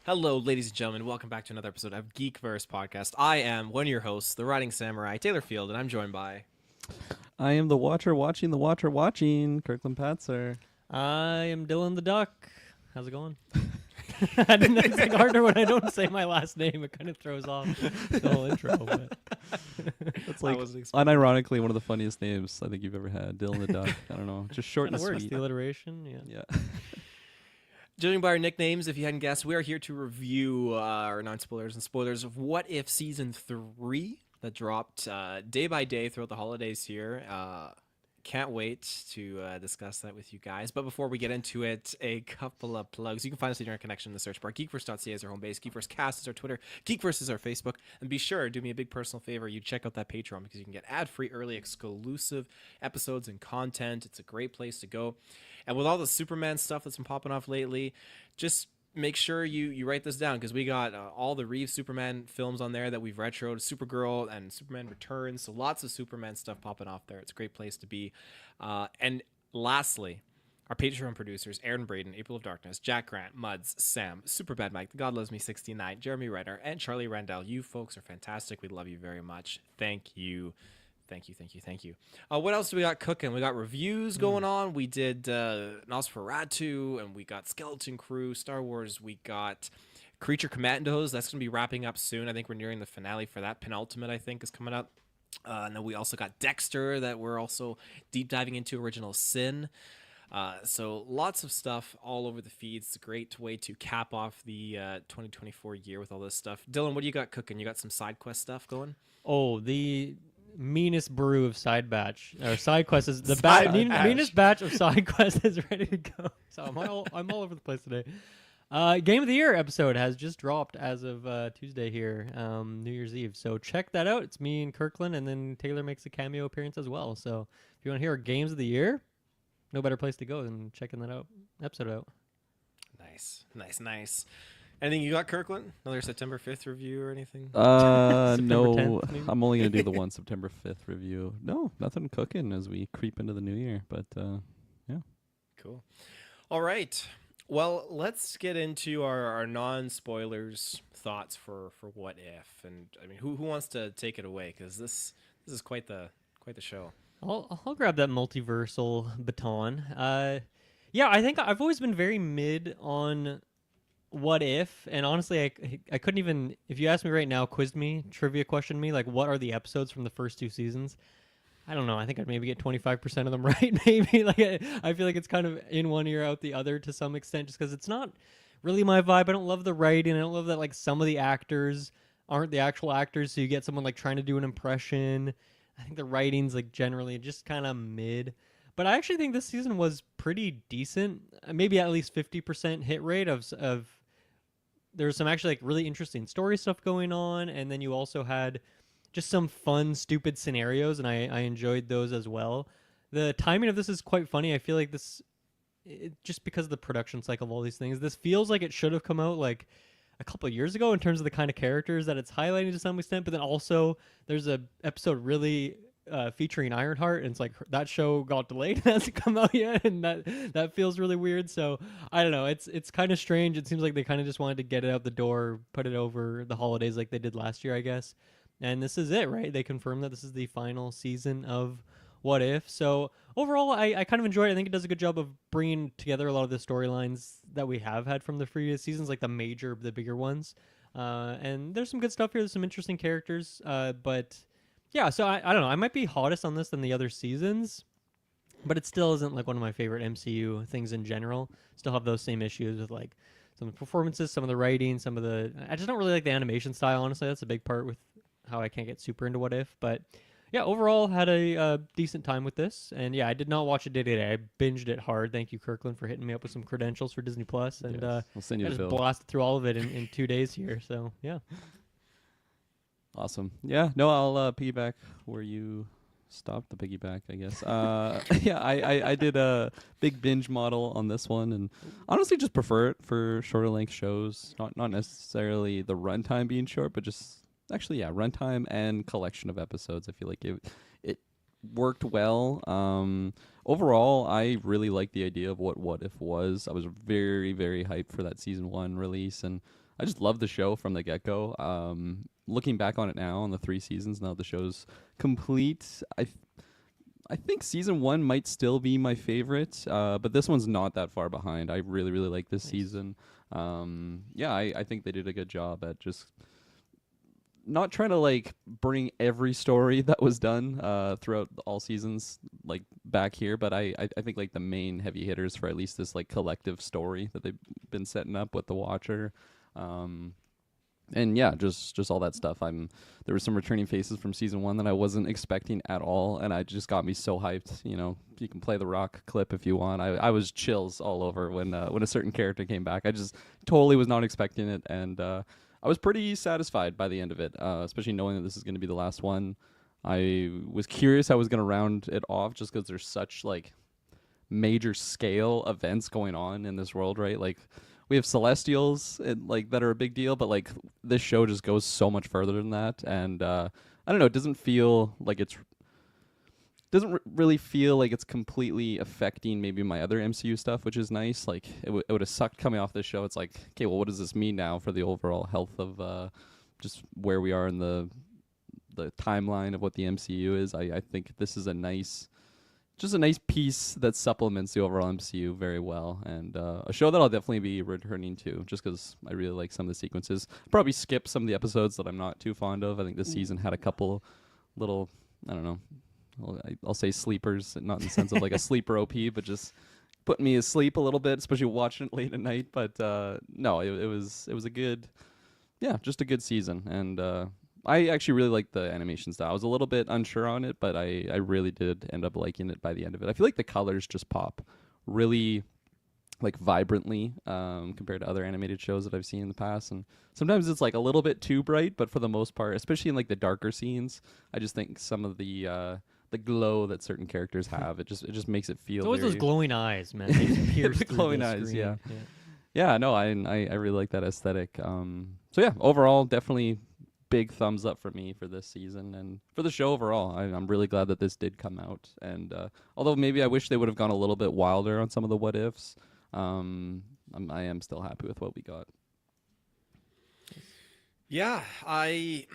Hello, ladies and gentlemen. Welcome back to another episode of Geekverse Podcast. I am one of your hosts, the Riding Samurai, Taylor Field, and I'm joined by... I am the watcher watching the watcher watching, Kirkland Patzer. I am Dylan the Duck. How's it going? I didn't. It's like harder when I don't say my last name. It kind of throws off the whole intro. But That's like unironically one of the funniest names I think you've ever had, Dylan the Duck. I don't know, just short and works. sweet. The alliteration, yeah. Judging by our nicknames, if you hadn't guessed, we are here to review our non-spoilers and spoilers of What If Season 3 that dropped day by day throughout the holidays here. Can't wait to discuss that with you guys. But before we get into it, a couple of plugs. You can find us at Internet Connection in the search bar. Geekverse.ca is our home base. Geekverse Cast is our Twitter. Geekverse is our Facebook. And be sure, do me a big personal favor, you check out that Patreon because you can get ad-free, early, exclusive episodes and content. It's a great place to go. And with all the Superman stuff that's been popping off lately, just make sure you write this down because we got all the Reeves Superman films on there that we've retroed, Supergirl and Superman Returns. So lots of Superman stuff popping off there. It's a great place to be. And lastly, our Patreon producers, Aaron Braden, April of Darkness, Jack Grant, Muds, Sam, Superbad Mike, The God Loves Me 69, Jeremy Ryder, and Charlie Randall. You folks are fantastic. We love you very much. Thank you. Thank you. What else do we got cooking? We got reviews going on. We did Nosferatu, and we got Skeleton Crew, Star Wars. We got Creature Commandos. That's going to be wrapping up soon. I think we're nearing the finale for that. Penultimate, I think, is coming up. And then we also got Dexter that we're also deep diving into, Original Sin. So lots of stuff all over the feeds. It's a great way to cap off the 2024 year with all this stuff. Dylan, what do you got cooking? You got some side quest stuff going? Oh, the meanest brew of side quest is the meanest batch of side quest is ready to go. So I'm all over the place today. Game of the Year episode has just dropped as of Tuesday here, New Year's Eve. So check that out. It's me and Kirkland, and then Taylor makes a cameo appearance as well. So if you want to hear our games of the year, no better place to go than checking that episode out. Nice. Anything you got, Kirkland? Another September 5th review or anything? No. 10th, maybe? I'm only going to do the one September 5th review. No, nothing cooking as we creep into the new year, but yeah. Cool. All right. Well, let's get into our non-spoilers thoughts for What If. And I mean, who wants to take it away? Because this is quite the show. I'll grab that multiversal baton. Yeah, I think I've always been very mid on What If, and honestly, I couldn't even, if you asked me right now, trivia questioned me, like, what are the episodes from the first two seasons? I don't know. I think I'd maybe get 25% of them right, maybe. Like, I feel like it's kind of in one ear, out the other to some extent, just because it's not really my vibe. I don't love the writing. I don't love that, like, some of the actors aren't the actual actors, so you get someone, like, trying to do an impression. I think the writing's, like, generally just kind of mid. But I actually think this season was pretty decent. Maybe at least 50% hit rate of there's some actually like really interesting story stuff going on, and then you also had just some fun, stupid scenarios, and I enjoyed those as well. The timing of this is quite funny. I feel like just because of the production cycle of all these things, this feels like it should have come out like a couple of years ago in terms of the kind of characters that it's highlighting to some extent. But then also there's a episode really featuring Ironheart, and it's like that show got delayed and hasn't come out yet, and that feels really weird. So I don't know, it's kind of strange. It seems like they kind of just wanted to get it out the door, put it over the holidays like they did last year, I guess. And this is it, right? They confirmed that this is the final season of What If. So overall, I kind of enjoy it. I think it does a good job of bringing together a lot of the storylines that we have had from the previous seasons, like the bigger ones. And there's some good stuff here. There's some interesting characters, but yeah, so I don't know. I might be hottest on this than the other seasons, but it still isn't like one of my favorite MCU things in general. Still have those same issues with like some of the performances, some of the writing, I just don't really like the animation style, honestly. That's a big part with how I can't get super into What If. But yeah, overall had a decent time with this. And yeah, I did not watch it day to day. I binged it hard. Thank you, Kirkland, for hitting me up with some credentials for Disney Plus. And Yes. We'll send you I the just bill. blasted through all of it in 2 days here. So yeah. Awesome. Yeah, no, I'll piggyback where you stopped the piggyback, I guess. Yeah, I did a big binge model on this one, and honestly just prefer it for shorter length shows. Not necessarily the runtime being short, but just actually, yeah, runtime and collection of episodes. I feel like it worked well. Overall, I really like the idea of what If was. I was very, very hyped for that season 1 release, and I just love the show from the get-go. Looking back on it now, on the 3 seasons now, the show's complete. I think season 1 might still be my favorite, but this one's not that far behind. I really, really like this season. I think they did a good job at just not trying to like bring every story that was done throughout all seasons like back here, but I think like the main heavy hitters for at least this like collective story that they've been setting up with the Watcher. And yeah, just all that stuff. There were some returning faces from season 1 that I wasn't expecting at all, and it just got me so hyped. You know, you can play the Rock clip if you want. I was chills all over when a certain character came back. I just totally was not expecting it, and I was pretty satisfied by the end of it, especially knowing that this is going to be the last one. I was curious how I was going to round it off, just because there's such like major scale events going on in this world, right? Like we have Celestials like that are a big deal, but like this show just goes so much further than that, and I don't know, it doesn't feel like really feel like it's completely affecting maybe my other MCU stuff, which is nice. Like it would have sucked coming off this show. It's like, okay, well, what does this mean now for the overall health of just where we are in the timeline of what the MCU is? I think this is a nice piece that supplements the overall MCU very well, and a show that I'll definitely be returning to just because I really like some of the sequences. Probably skip some of the episodes that I'm not too fond of. I think this season had a couple little, I don't know, I'll say sleepers, not in the sense of like a sleeper OP, but just putting me asleep a little bit, especially watching it late at night. But no, it was a good, just a good season, and I actually really liked the animation style. I was a little bit unsure on it, but I really did end up liking it by the end of it. I feel like the colors just pop really like vibrantly compared to other animated shows that I've seen in the past, and sometimes it's like a little bit too bright, but for the most part, especially in like the darker scenes, I just think some of the glow that certain characters have, it just makes it feel It's always those very glowing eyes, man. They just pierce the through glowing the eyes, screen. yeah. No, I really like that aesthetic. So yeah, overall, definitely big thumbs up for me for this season and for the show overall. I'm really glad that this did come out, and although maybe I wish they would have gone a little bit wilder on some of the what ifs, I am still happy with what we got. Yeah, I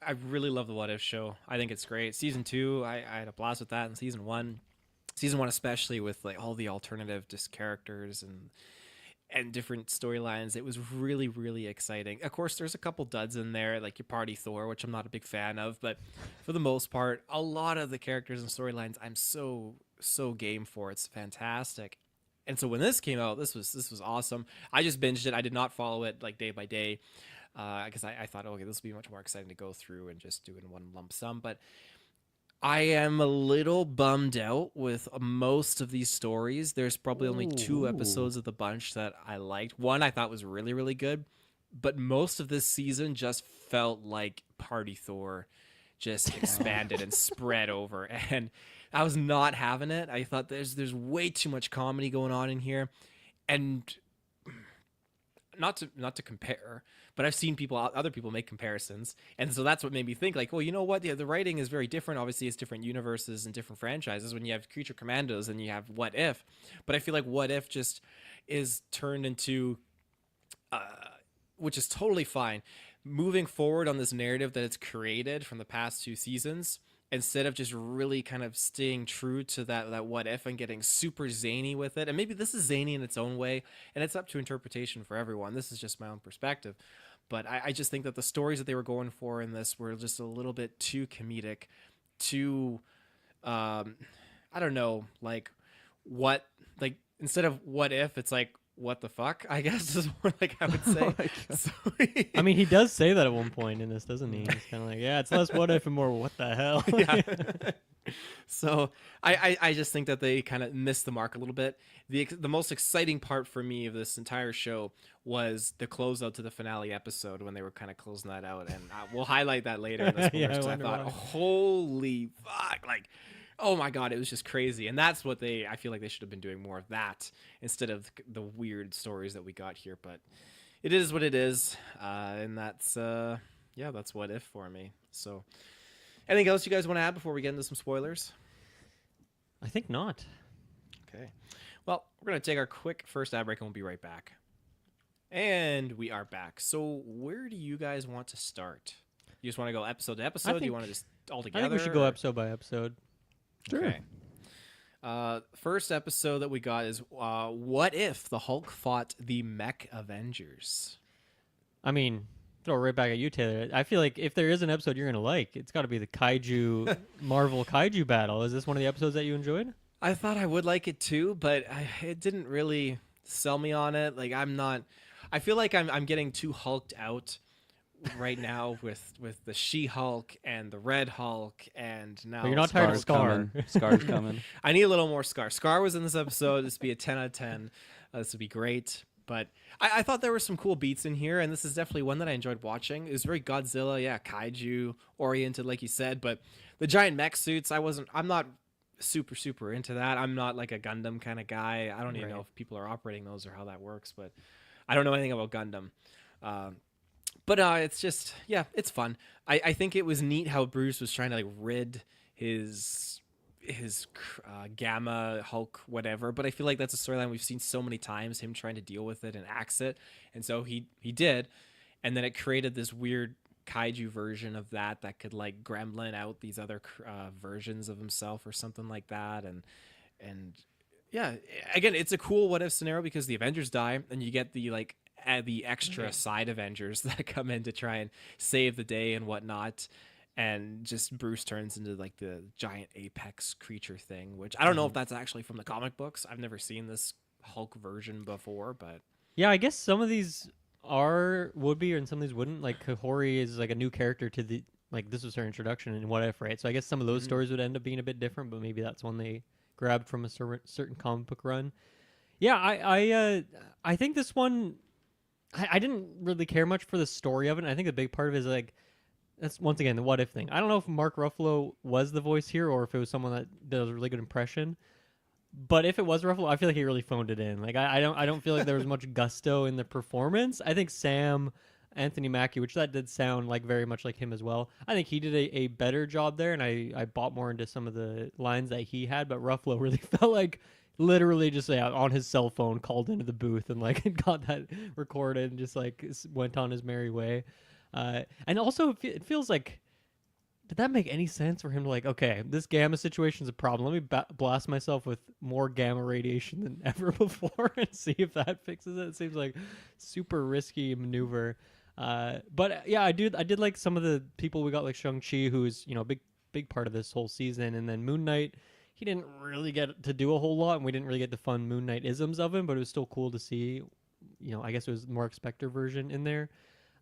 I really love the What If show. I think it's great. Season 2, I had a blast with that, and season 1 especially, with like all the alternative just characters and different storylines. It was really, really exciting. Of course, there's a couple duds in there, like your Party Thor, which I'm not a big fan of, but for the most part, a lot of the characters and storylines I'm so game for. It's fantastic. And so when this came out, this was awesome. I just binged it. I did not follow it like day by day, because I thought, okay, this will be much more exciting to go through and just do in one lump sum. But I am a little bummed out with most of these stories. There's probably only 2 episodes of the bunch that I liked. One I thought was really, really good, but most of this season just felt like Party Thor just expanded and spread over, and I was not having it. I thought there's way too much comedy going on in here, and not to compare, but I've seen other people make comparisons, and so that's what made me think like, well, you know what? The writing is very different. Obviously, it's different universes and different franchises. When you have Creature Commandos and you have What If, but I feel like What If just is turned into, which is totally fine, moving forward on this narrative that it's created from the past 2 seasons. Instead of just really kind of staying true to that what if and getting super zany with it. And maybe this is zany in its own way, and it's up to interpretation for everyone. This is just my own perspective. But I just think that the stories that they were going for in this were just a little bit too comedic, too, I don't know, like instead of what if, it's like, what the fuck, I guess is more like I would say. So, I mean, he does say that at one point in this, doesn't he? He's kind of like, yeah, it's less what if and more what the hell. Yeah. So I just think that they kind of missed the mark a little bit. The most exciting part for me of this entire show was the closeout to the finale episode when they were kind of closing that out, and we'll highlight that later in this. Yeah, I thought, holy fuck, like, oh my god, it was just crazy. And that's what I feel like they should have been doing more of that instead of the weird stories that we got here. But it is what it is, and that's that's What If for me. So anything else you guys want to add before we get into some spoilers? I think not. Okay. Well, we're going to take our quick first ad break, and we'll be right back. And we are back. So where do you guys want to start? You just want to go episode to episode? Do you want to just all I together? think we should go or- episode by episode. Sure. Okay. First episode that we got is what if the Hulk fought the Mech Avengers? I mean, throw it right back at you, Taylor. I feel like if there is an episode you're gonna like, it's got to be the Kaiju Marvel Kaiju battle. Is this one of the episodes that you enjoyed? I thought I would like it too, but it didn't really sell me on it. Like I'm not. I feel like I'm getting too hulked out right now with the She-Hulk and the Red Hulk, and now But you're not tired of Scar's Scar. coming. Scar's coming. I need a little more Scar. Scar was in this episode. This would be a 10 out of 10. This would be great. But I thought there were some cool beats in here, and this is definitely one that I enjoyed watching. It was very Godzilla, yeah, kaiju oriented, like you said. But the giant mech suits, I'm not super into that. I'm not like a Gundam kind of guy. I don't even know Right. if people are operating those or how that works, but I don't know anything about Gundam. But it's just, yeah, it's fun. I think it was neat how Bruce was trying to like rid his Gamma Hulk whatever, but I feel like that's a storyline we've seen so many times, him trying to deal with it and axe it, and so he did, and then it created this weird kaiju version of that could like gremlin out these other versions of himself or something like that, and yeah, again, it's a cool what if scenario because the Avengers die and you get the like the extra side Avengers that come in to try and save the day and whatnot. And just Bruce turns into like the giant apex creature thing, which I don't know if that's actually from the comic books. I've never seen this Hulk version before, but Yeah, I guess some of these would be, and some of these wouldn't. Like Kahori is like a new character to the this was her introduction in What If, right? So I guess some of those stories would end up being a bit different, but maybe that's one they grabbed from a certain comic book run. Yeah, I think this one I didn't really care much for the story of it. And I think a big part of it is like that's once again the what if thing. I don't know if Mark Ruffalo was the voice here or if it was someone that does a really good impression. But if it was Ruffalo, I feel like he really phoned it in. Like I don't feel like there was much gusto in the performance. I think Anthony Mackie, which that did sound like very much like him as well. I think he did a better job there, and I bought more into some of the lines that he had. But Ruffalo really felt like literally just on his cell phone called into the booth and like got that recorded and just like went on his merry way. And also it feels like, did that make any sense for him to like, okay, this gamma situation is a problem. Let me blast myself with more gamma radiation than ever before and see if that fixes it. It seems like super risky maneuver. But yeah, I did like some of the people we got, like Shang-Chi, who's, a big part of this whole season. And then Moon Knight, he didn't really get to do a whole lot, and we didn't really get the fun Moon Knight isms of him, but it was still cool to see. I guess it was more Spectre version in there.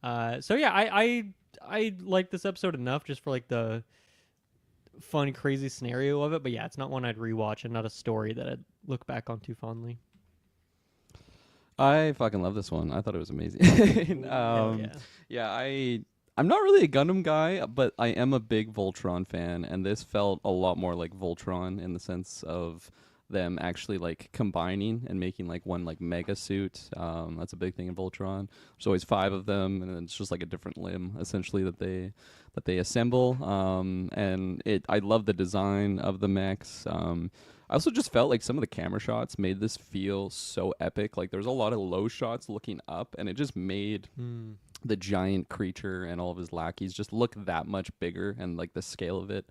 So yeah, I like this episode enough just for like the fun, crazy scenario of it. But yeah, it's not one I'd rewatch and not a story that I'd look back on too fondly. I fucking love this one. I thought it was amazing. Hell Yeah, I'm not really a Gundam guy, but I am a big Voltron fan, and this felt a lot more like Voltron in the sense of them actually like combining and making like one like mega suit. That's a big thing in Voltron. There's always 5 of them, and it's just like a different limb essentially that they assemble. And I love the design of the mechs. I also just felt like some of the camera shots made this feel so epic. Like there's a lot of low shots looking up, and it just made the giant creature and all of his lackeys just look that much bigger, and like the scale of it.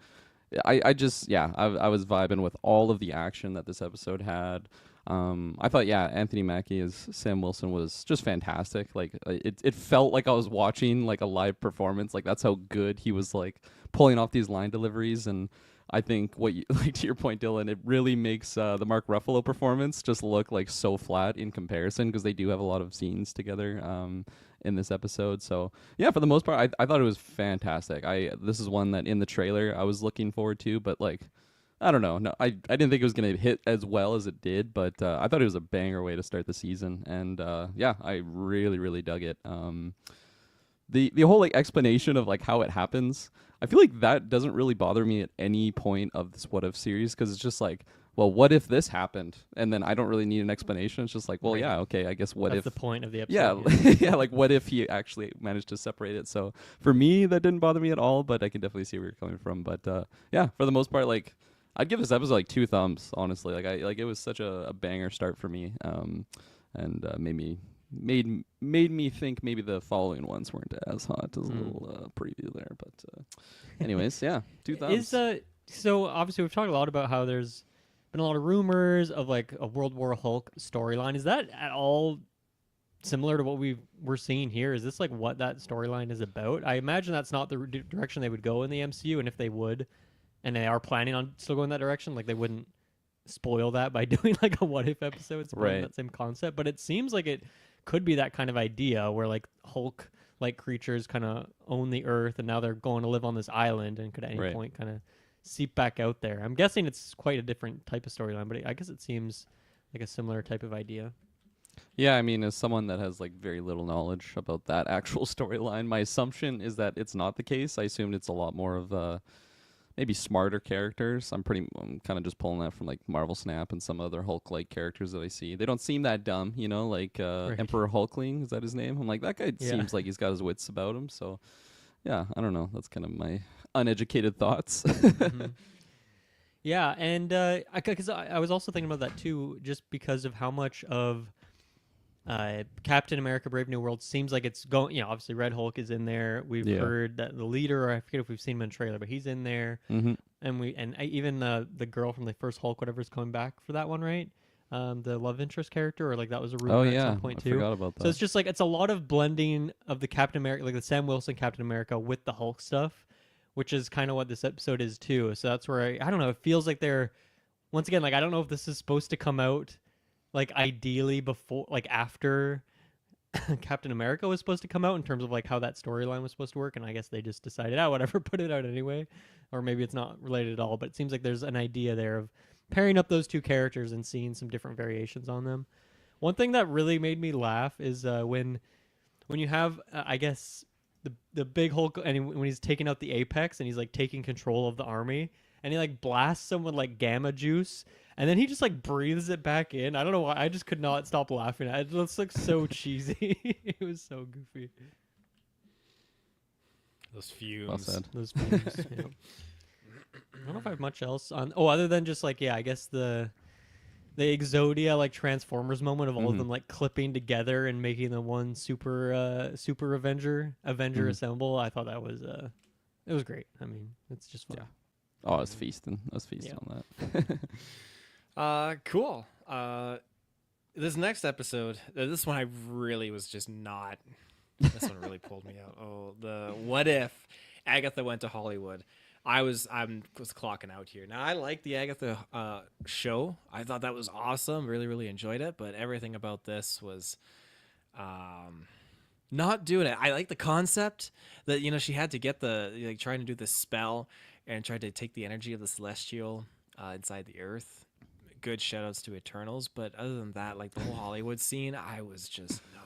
I was vibing with all of the action that this episode had. I thought, Anthony Mackie as Sam Wilson was just fantastic. Like it felt like I was watching like a live performance. Like that's how good he was like pulling off these line deliveries. And I think like to your point, Dylan, it really makes the Mark Ruffalo performance just look like so flat in comparison, because they do have a lot of scenes together in this episode. So yeah, for the most part, I thought it was fantastic. This is one that in the trailer I was looking forward to, but like I don't know. No, I didn't think it was gonna hit as well as it did, but I thought it was a banger way to start the season, and I really dug it. The whole like explanation of like how it happens, I feel like that doesn't really bother me at any point of this What If series, because it's just like, well, what if this happened? And then I don't really need an explanation. It's just like, well, Right. yeah, okay, I guess what That's if the point of the yeah, episode. yeah, like what if he actually managed to separate it? So for me, that didn't bother me at all, but I can definitely see where you're coming from. But yeah, for the most part, like I'd give this episode like 2 thumbs, honestly. Like it was such a banger start for me, and made me made me think maybe the following ones weren't as hot. As a Mm. little preview there, but anyways, yeah, two Is thumbs. so obviously we've talked a lot about how there's been a lot of rumors of like a World War Hulk storyline. Is that at all similar to what we're seeing here? Is this like what that storyline is about? I imagine that's not the direction they would go in the MCU, and if they would, and they are planning on still going that direction, like they wouldn't spoil that by doing like a what if episode spoiling Right. that same concept. But it seems like it could be that kind of idea where like Hulk like creatures kind of own the earth and now they're going to live on this island and could at any Right. point kind of seep back out there. I'm guessing it's quite a different type of storyline, but I guess it seems like a similar type of idea. Yeah, I mean, as someone that has like very little knowledge about that actual storyline, my assumption is that it's not the case. I assumed it's a lot more of maybe smarter characters. I'm kind of just pulling that from like Marvel Snap and some other Hulk-like characters that I see. They don't seem that dumb, you know, like Right. Emperor Hulkling, is that his name? I'm like, that guy Yeah. seems like he's got his wits about him. So, yeah, I don't know. That's kind of my uneducated thoughts. Mhm. Yeah, and because I was also thinking about that too, just because of how much of Captain America: Brave New World seems like it's going. You know, obviously Red Hulk is in there. We've Yeah. heard that the leader, or I forget if we've seen him in a trailer, but he's in there. Mm-hmm. And even the girl from the first Hulk, whatever's coming back for that one, right? The love interest character, or like that was a rumor Oh at yeah, some point I too. forgot about that. So it's just like it's a lot of blending of the Captain America, like the Sam Wilson Captain America, with the Hulk stuff, which is kind of what this episode is too. So that's where I don't know. It feels like they're once again like I don't know if this is supposed to come out like ideally before, like after Captain America was supposed to come out in terms of like how that storyline was supposed to work, and I guess they just decided, whatever, put it out anyway, or maybe it's not related at all. But it seems like there's an idea there of pairing up those two characters and seeing some different variations on them. One thing that really made me laugh is when you have I guess the big Hulk, and when he's taking out the Apex and he's like taking control of the army, and he like blasts someone like gamma juice, and then he just like breathes it back in. I don't know why. I just could not stop laughing at it. It looks like so cheesy. It was so goofy. Those fumes. Well said. Those fumes. Yeah. I don't know if I have much else on. Oh, other than just like I guess the Exodia like Transformers moment of all of Mhm. them like clipping together and making the one super Avenger Mhm. assemble. I thought that was it was great. I mean, it's just fun. Yeah. Oh, I was feasting. Yeah. On that. Cool. This next episode, this one I really was just not. This one really pulled me out. Oh, the what if Agatha went to Hollywood? I was clocking out here. Now I like the Agatha show. I thought that was awesome. Really enjoyed it. But everything about this was not doing it. I like the concept that she had to get like trying to do this spell and tried to take the energy of the celestial inside the earth. Good shout outs to Eternals, but other than that, like the whole Hollywood scene, I was just no.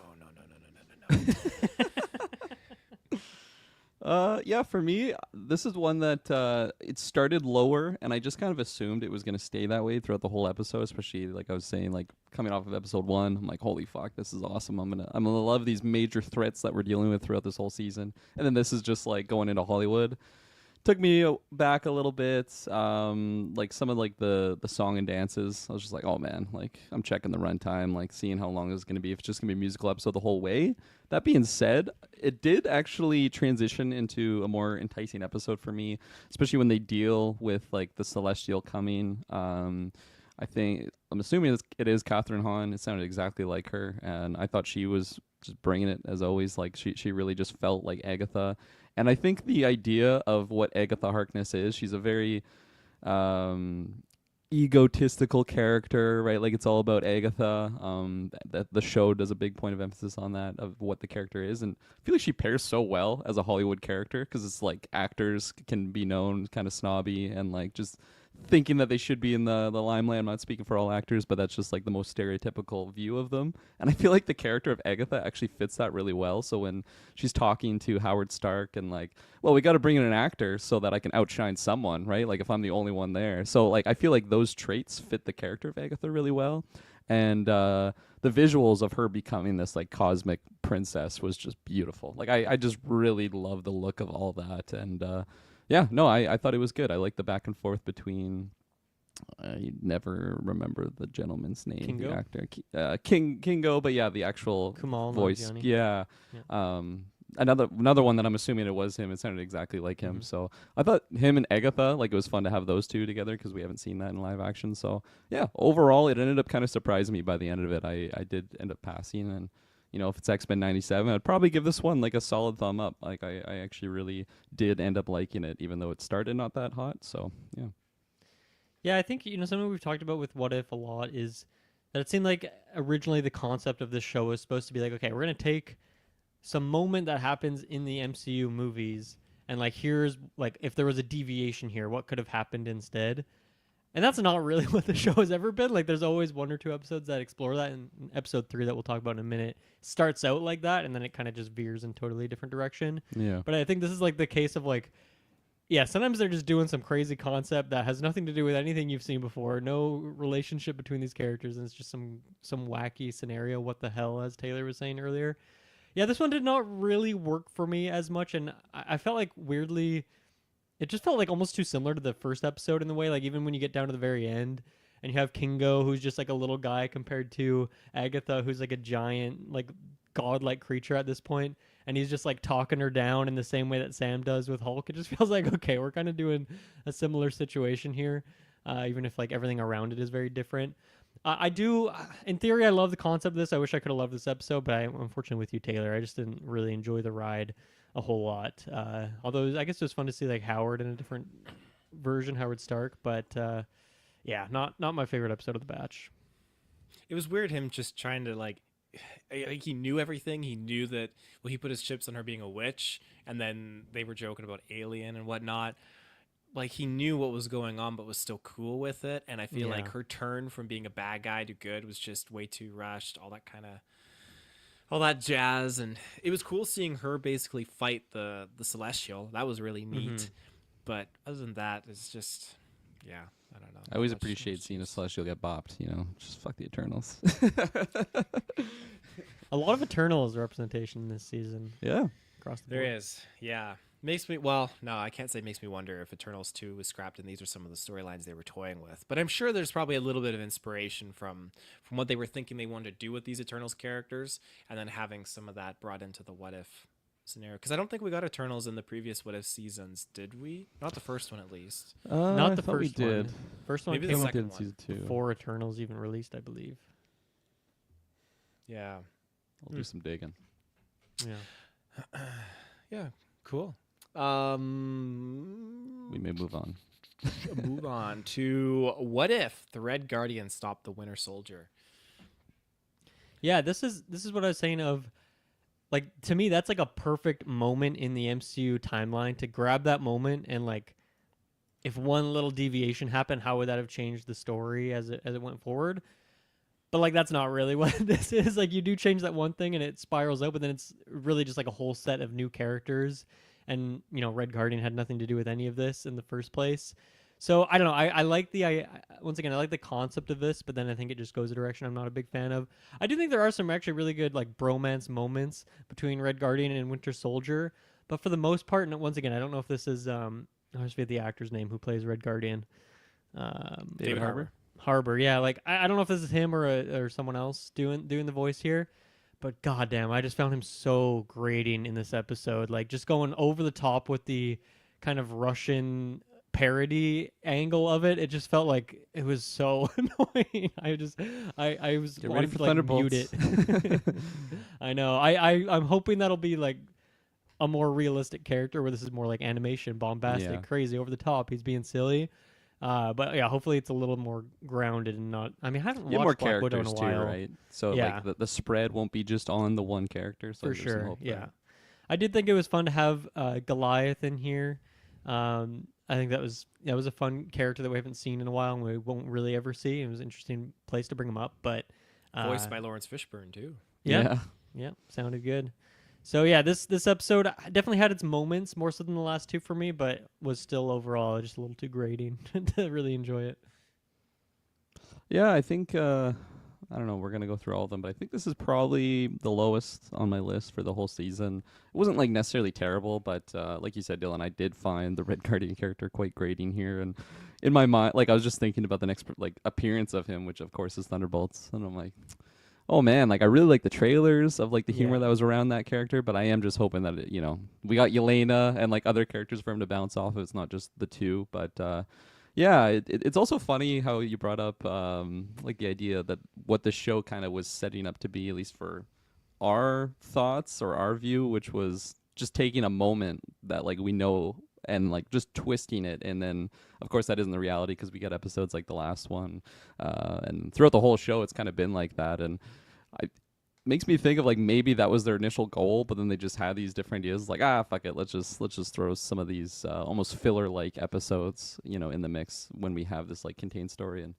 Yeah, for me, this is one that it started lower, and I just kind of assumed it was going to stay that way throughout the whole episode. Especially like I was saying, like coming off of episode 1, I'm like, holy fuck, this is awesome. I'm gonna love these major threats that we're dealing with throughout this whole season, and then this is just like going into Hollywood. Took me back a little bit, like some of like the song and dances. I was just like, oh man, like I'm checking the runtime, like seeing how long it's going to be. If it's just going to be a musical episode the whole way. That being said, it did actually transition into a more enticing episode for me, especially when they deal with like the Celestial coming. I'm assuming it is Catherine Hahn. It sounded exactly like her, and I thought she was just bringing it as always. Like she really just felt like Agatha. And I think the idea of what Agatha Harkness is, she's a very egotistical character, right? Like it's all about Agatha. That the show does a big point of emphasis on that, of what the character is. And I feel like she pairs so well as a Hollywood character, because it's like actors can be known kind of snobby and like just thinking that they should be in the limelight. I'm not speaking for all actors, but that's just like the most stereotypical view of them. And I feel like the character of Agatha actually fits that really well. So when she's talking to Howard Stark and like, well, we got to bring in an actor so that I can outshine someone, right? Like if I'm the only one there. So like I feel like those traits fit the character of Agatha really well. And the visuals of her becoming this like cosmic princess was just beautiful. Like I just really love the look of all that. And yeah, no, I thought it was good. I like the back and forth between You never remember the gentleman's name, Kingo? the actor, Kingo. But yeah, the actual Kumail voice. Nanjiani. Yeah. Another one that I'm assuming it was him. It sounded exactly like him. Mhm. So I thought him and Agatha, like it was fun to have those two together because we haven't seen that in live action. So yeah, overall it ended up kind of surprising me by the end of it. I did end up passing, and if it's X-Men 97, I'd probably give this one like a solid thumb up. Like I actually really did end up liking it, even though it started not that hot. So yeah. Yeah, I think something we've talked about with What If a lot is that it seemed like originally the concept of this show was supposed to be like, okay, we're gonna take some moment that happens in the MCU movies and like here's like if there was a deviation here, what could have happened instead? And that's not really what the show has ever been. Like there's always one or two episodes that explore that, and episode 3 that we'll talk about in a minute starts out like that, and then it kind of just veers in totally different direction. Yeah. But I think this is like the case of like, yeah, sometimes they're just doing some crazy concept that has nothing to do with anything you've seen before. No relationship between these characters, and it's just some wacky scenario. What the hell, as Taylor was saying earlier. Yeah, this one did not really work for me as much, and I felt like weirdly, it just felt like almost too similar to the first episode in the way, like even when you get down to the very end, and you have Kingo, who's just like a little guy compared to Agatha, who's like a giant, like godlike creature at this point, and he's just like talking her down in the same way that Sam does with Hulk. It just feels like, okay, we're kind of doing a similar situation here, even if like everything around it is very different. I do, in theory, I love the concept of this. I wish I could have loved this episode, but I'm unfortunately with you, Taylor. I just didn't really enjoy the ride a whole lot. Although I guess it was fun to see like Howard in a different version, Howard Stark. But yeah, not my favorite episode of The Batch. It was weird him just trying to like he knew everything. He knew that he put his chips on her being a witch, and then they were joking about alien and whatnot. Like he knew what was going on, but was still cool with it. And I feel like her turn from being a bad guy to good was just way too rushed. All that jazz, and it was cool seeing her basically fight the Celestial. That was really neat. But other than that, it's just, yeah, I don't know. I always appreciate seeing a Celestial get bopped. Just fuck the Eternals. A lot of Eternals representation this season. Yeah, across the board. There is, yeah. Makes me, well, no, I can't say makes me wonder if Eternals 2 was scrapped and these are some of the storylines they were toying with. But I'm sure there's probably a little bit of inspiration from what they were thinking they wanted to do with these Eternals characters, and then having some of that brought into the What If scenario. Because I don't think we got Eternals in the previous What If seasons, did we? Not the first one, at least. Not I the thought we first did. one. First one Maybe the came out second in one. season 2. before Eternals even released, I believe. Yeah. I'll do some digging. Yeah. Yeah, cool. We may move on. Move on to What If the Red Guardian stopped the Winter Soldier? Yeah, this is what I was saying of, like, to me that's like a perfect moment in the MCU timeline to grab that moment and like if one little deviation happened, how would that have changed the story as it went forward? But like that's not really what this is. Like you do change that one thing and it spirals out, but then it's really just like a whole set of new characters. And Red Guardian had nothing to do with any of this in the first place. So I don't know. I like once again I like the concept of this, but then I think it just goes a direction I'm not a big fan of. I do think there are some actually really good like bromance moments between Red Guardian and Winter Soldier, but for the most part, and once again I don't know if this is I just forget the actor's name who plays Red Guardian. David Harbour. Harbour, yeah. Like I don't know if this is him or someone else doing the voice here, but goddamn, I just found him so grating in this episode. Like just going over the top with the kind of Russian parody angle of it. It just felt like it was so annoying. I was Get ready wanting for to like mute Thunderbolts. it. I know. I'm hoping that'll be like a more realistic character where this is more like animation, bombastic, Yeah. crazy, over the top. He's being silly. But yeah, hopefully it's a little more grounded and not. I mean, I haven't Yeah, watched more Black Widow in a characters too, while. right? So Yeah. like the spread won't be just on the one character. So For there's some sure, hope yeah. there. I did think it was fun to have Goliath in here. I think that was a fun character that we haven't seen in a while and we won't really ever see. It was an interesting place to bring him up, but Voiced by Lawrence Fishburne, too. yeah, sounded good. So yeah, this episode definitely had its moments more so than the last two for me, but was still overall just a little too grating to really enjoy it. Yeah, I think I I don't know. We're gonna go through all of them, but I think this is probably the lowest on my list for the whole season. It wasn't like necessarily terrible, but like you said, Dylan, I did find the Red Guardian character quite grating here, and in my mind, like I was just thinking about the next like appearance of him, which of course is Thunderbolts, and I'm like, oh man, like I really like the trailers of like the humor Yeah. that was around that character, but I am just hoping that we got Yelena and like other characters for him to bounce off of. It's not just the two, but yeah, it's also funny how you brought up like the idea that what the show kind of was setting up to be, at least for our thoughts or our view, which was just taking a moment that like we know and like just twisting it, and then of course that isn't the reality because we got episodes like the last one, and throughout the whole show it's kind of been like that, and I makes me think of like maybe that was their initial goal, but then they just had these different ideas like fuck it, let's just throw some of these almost filler like episodes in the mix when we have this like contained story. And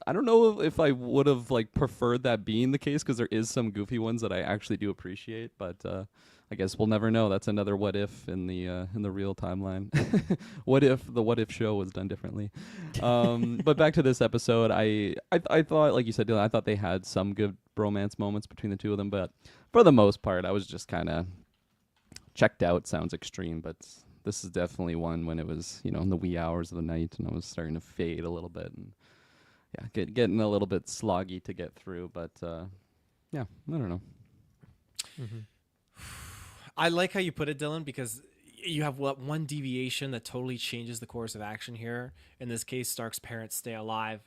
I don't know if I would have like preferred that being the case because there is some goofy ones that I actually do appreciate, but I guess we'll never know. That's another what if in the real timeline. What if the What If show was done differently? But back to this episode, I thought, like you said, Dylan, I thought they had some good bromance moments between the two of them, but for the most part, I was just kind of checked out. Sounds extreme, but this is definitely one when it was in the wee hours of the night, and I was starting to fade a little bit, and yeah, getting a little bit sloggy to get through. But yeah, I don't know. Mm-hmm. I like how you put it, Dylan, because you have one deviation that totally changes the course of action here. In this case, Stark's parents stay alive,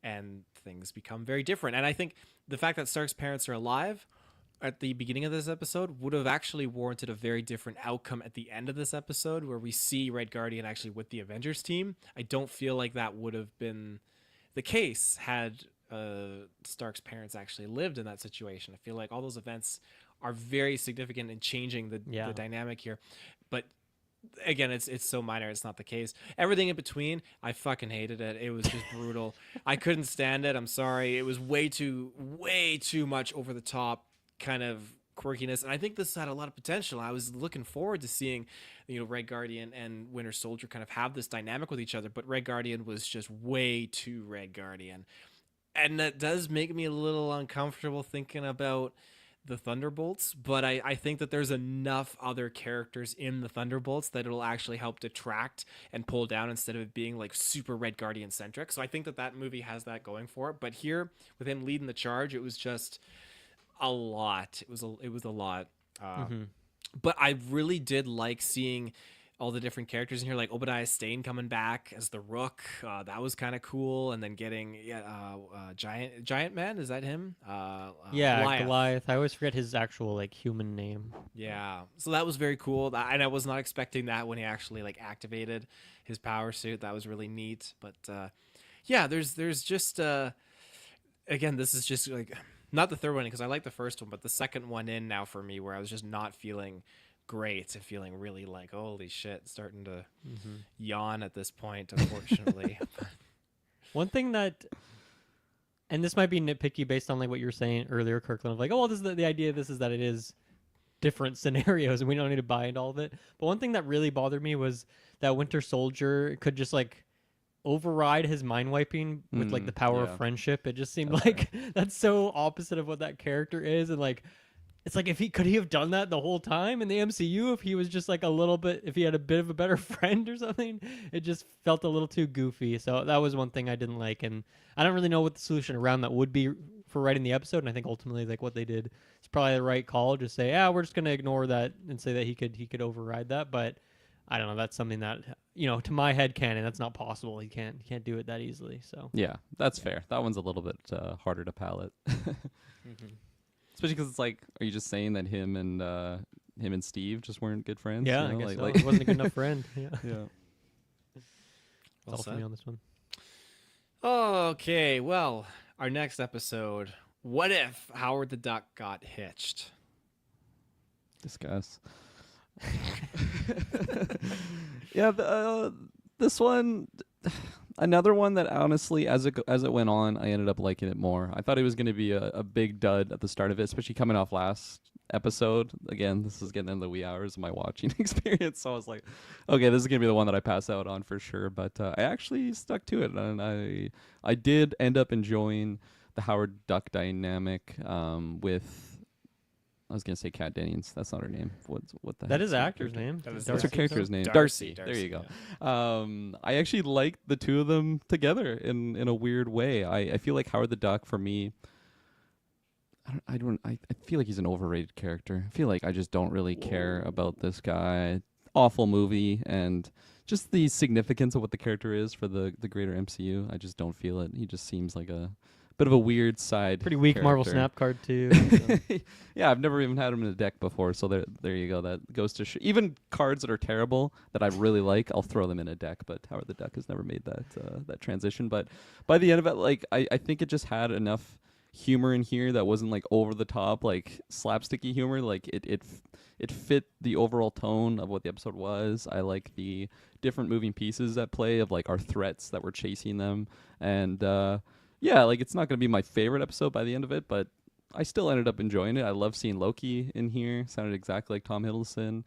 and things become very different. And I think the fact that Stark's parents are alive at the beginning of this episode would have actually warranted a very different outcome at the end of this episode, where we see Red Guardian actually with the Avengers team. I don't feel like that would have been the case had Stark's parents actually lived in that situation. I feel like all those events are very significant in changing the dynamic here. But again, it's so minor, it's not the case. Everything in between, I fucking hated it. It was just brutal. I couldn't stand it. I'm sorry. It was way too much over the top kind of quirkiness, and I think this had a lot of potential. I was looking forward to seeing Red Guardian and Winter Soldier kind of have this dynamic with each other, but Red Guardian was just way too Red Guardian, and that does make me a little uncomfortable thinking about the Thunderbolts. But I think that there's enough other characters in the Thunderbolts that it'll actually help detract and pull down instead of it being like super Red Guardian centric. So I think that movie has that going for it. But here, with him leading the charge, it was just a lot. It was a lot. But I really did like seeing all the different characters in here, like Obadiah Stane coming back as the Rook. That was kind of cool. And then getting Giant Man, is that him? Goliath. I always forget his actual like human name. Yeah, so that was very cool. And I was not expecting that when he actually like activated his power suit. That was really neat. But yeah, there's just again, this is just like not the third one because I like the first one, but the second one in now for me, where I was just not feeling great and feeling really like, holy shit, starting to yawn at this point, unfortunately. One thing that, and this might be nitpicky based on like what you were saying earlier, Kirkland, of like, oh, well, this is the idea of this is that it is different scenarios and we don't need to buy into all of it. But one thing that really bothered me was that Winter Soldier could just like override his mind wiping with like the power of friendship. It just seemed like that's so opposite of what that character is, and like it's like if he could have done that the whole time in the MCU if he was just like a little bit, if he had a bit of a better friend or something. It just felt a little too goofy. So that was one thing I didn't like, and I don't really know what the solution around that would be for writing the episode. And I think ultimately like what they did is probably the right call. Just say, we're just gonna ignore that and say that he could override that. But I don't know. That's something that, to my head canon, that's not possible. He can't do it that easily. So yeah, that's fair. That one's a little bit harder to palate. Especially because it's like, are you just saying that him and Steve just weren't good friends? Yeah, I guess so. He wasn't a good enough friend. Yeah. Well all for me on this one. Okay, well, our next episode. What if Howard the Duck got hitched? Discuss. Yeah, this one, another one that honestly, as it went on, I ended up liking it more. I thought it was going to be a big dud at the start of it, especially coming off last episode. Again, this is getting in the wee hours of my watching experience, so I was like, okay, this is going to be the one that I pass out on for sure. But I actually stuck to it, and I did end up enjoying the Howard Duck dynamic with. I was gonna say Kat Dennings. That's not her name. What the? That heck's is her actor's character? name. That is What's her Darcy. character's name? Darcy. There you go. Yeah. I actually like the two of them together in a weird way. I feel like Howard the Duck for me. I feel like he's an overrated character. I feel like I just don't really care about this guy. Awful movie, and just the significance of what the character is for the greater MCU. I just don't feel it. He just seems like a bit of a weird side. Pretty weak Marvel character. Snap card too. So. Yeah, I've never even had him in a deck before, so there you go. That goes to even cards that are terrible that I really like, I'll throw them in a deck. But Howard the Duck has never made that transition. But by the end of it, like I think it just had enough humor in here that wasn't like over the top, like slapsticky humor. Like it fit the overall tone of what the episode was. I like the different moving pieces at play of like our threats that were chasing them, and yeah, like it's not gonna be my favorite episode by the end of it, but I still ended up enjoying it. I love seeing Loki in here. Sounded exactly like Tom Hiddleston.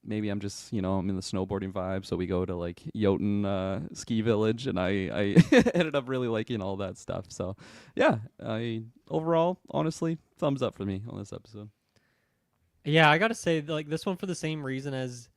Maybe I'm just, I'm in the snowboarding vibe, so we go to like Jotun ski village, and I ended up really liking all that stuff. So, yeah, overall, honestly, thumbs up for me on this episode. Yeah, I gotta say, like this one for the same reason as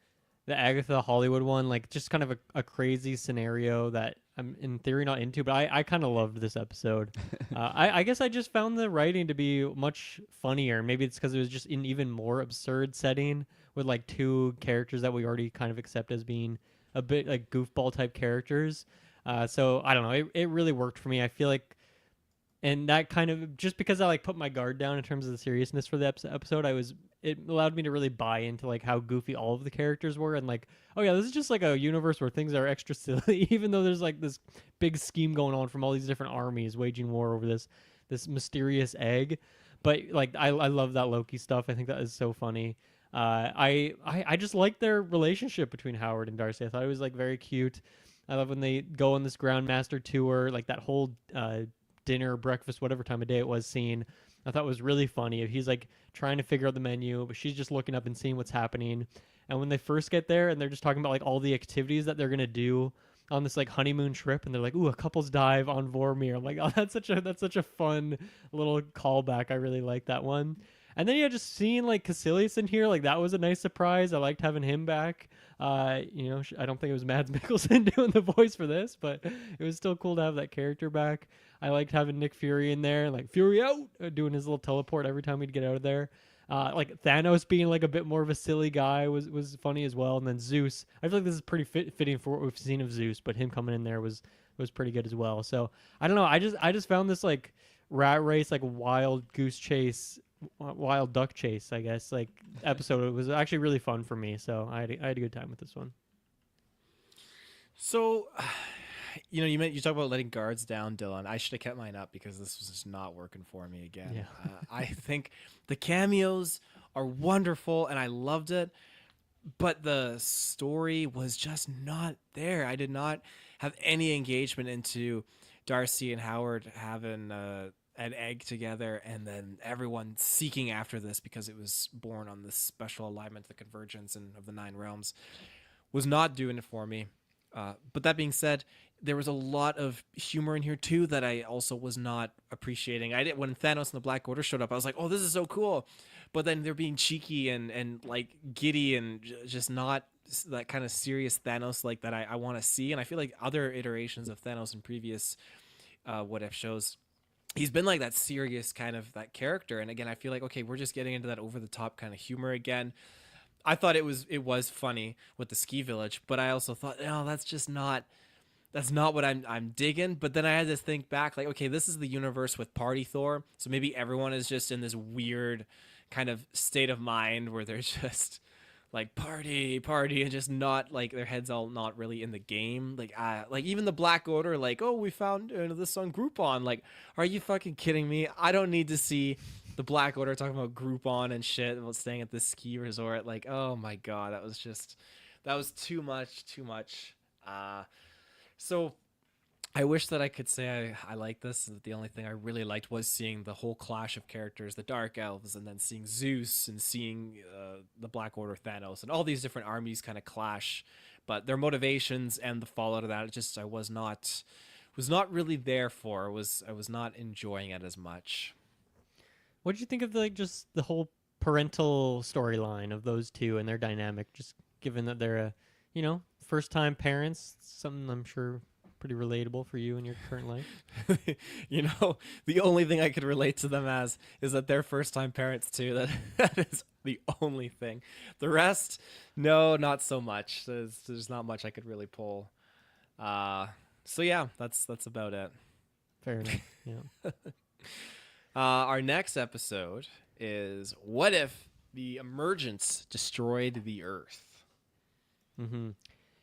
the Agatha Hollywood one, like just kind of a crazy scenario that I'm in theory not into, but I kind of loved this episode. I guess I just found the writing to be much funnier. Maybe it's because it was just an even more absurd setting with like two characters that we already kind of accept as being a bit like goofball type characters. So I don't know, it really worked for me. I feel like, and that kind of just because I like put my guard down in terms of the seriousness for the episode, it allowed me to really buy into like how goofy all of the characters were, and like, oh yeah, this is just like a universe where things are extra silly, even though there's like this big scheme going on from all these different armies waging war over this mysterious egg. But like, I love that Loki stuff. I think that is so funny. I just like their relationship between Howard and Darcy. I thought it was like very cute. I love when they go on this Grandmaster tour, like that whole dinner, breakfast, whatever time of day it was scene. I thought was really funny. He's like trying to figure out the menu, but she's just looking up and seeing what's happening. And when they first get there and they're just talking about like all the activities that they're gonna do on this like honeymoon trip, and they're like, "Ooh, a couple's dive on Vormir." I'm like, "Oh, that's such a fun little callback." I really like that one. And then just seeing like Caecilius in here, like that was a nice surprise. I liked having him back. I don't think it was Mads Mikkelsen doing the voice for this, but it was still cool to have that character back. I liked having Nick Fury in there, like Fury out, doing his little teleport every time we'd get out of there. Like Thanos being like a bit more of a silly guy was funny as well. And then Zeus, I feel like this is pretty fitting for what we've seen of Zeus, but him coming in there was pretty good as well. So I don't know. I just found this like rat race, like wild goose chase, wild duck chase, I guess, like episode. It was actually really fun for me. So I had a good time with this one. So, you talk about letting guards down, Dylan. I should have kept mine up because this was just not working for me again. Yeah. I think the cameos are wonderful and I loved it, but the story was just not there. I did not have any engagement into Darcy and Howard having an egg together and then everyone seeking after this because it was born on this special alignment, the convergence of the 9 realms. Was not doing it for me. But that being said, there was a lot of humor in here too that I also was not appreciating. When Thanos and the Black Order showed up, I was like, "Oh, this is so cool," but then they're being cheeky and like giddy and just not that kind of serious Thanos like that I want to see. And I feel like other iterations of Thanos in previous What If shows, he's been like that serious kind of that character. And again, I feel like, okay, we're just getting into that over the top kind of humor again. I thought it was funny with the ski village, but I also thought, no, that's not what I'm digging. But then I had to think back, like, okay, this is the universe with Party Thor, so maybe everyone is just in this weird kind of state of mind where they're just like party, and just not like their heads all not really in the game. Like even the Black Order, like, oh, we found this on Groupon. Like, are you fucking kidding me? I don't need to see the Black Order talking about Groupon and shit about staying at this ski resort. Like, oh my god, that was too much. So I wish that I could say I like this. The only thing I really liked was seeing the whole clash of characters, the Dark Elves, and then seeing Zeus and seeing the Black Order, Thanos, and all these different armies kind of clash. But their motivations and the fallout of that, I was not not really there for. I was not enjoying it as much. What did you think of like just the whole parental storyline of those two and their dynamic? Just given that they're first time parents, something I'm sure pretty relatable for you in your current life. The only thing I could relate to them as is that they're first time parents too. That is the only thing. The rest, no, not so much. There's not much I could really pull. So yeah, that's about it. Fair enough. Yeah. Our next episode is what if the emergence destroyed the Earth? Mm-hmm.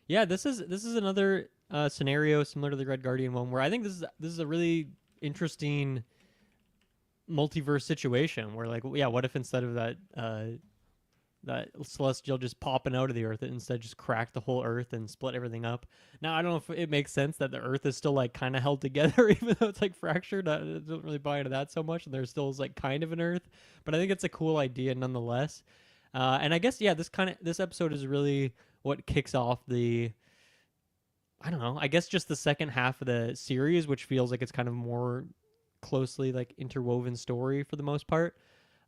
Yeah, this is another scenario similar to the Red Guardian one, where I think this is a really interesting multiverse situation where, like, yeah, what if instead of that celestial just popping out of the Earth, it instead just cracked the whole Earth and split everything up. Now, I don't know if it makes sense that the Earth is still like kind of held together, even though it's like fractured. I don't really buy into that so much, and there still is like kind of an Earth, but I think it's a cool idea nonetheless. And I guess this episode is really what kicks off the, I don't know, I guess just the second half of the series, which feels like it's kind of more closely like interwoven story for the most part.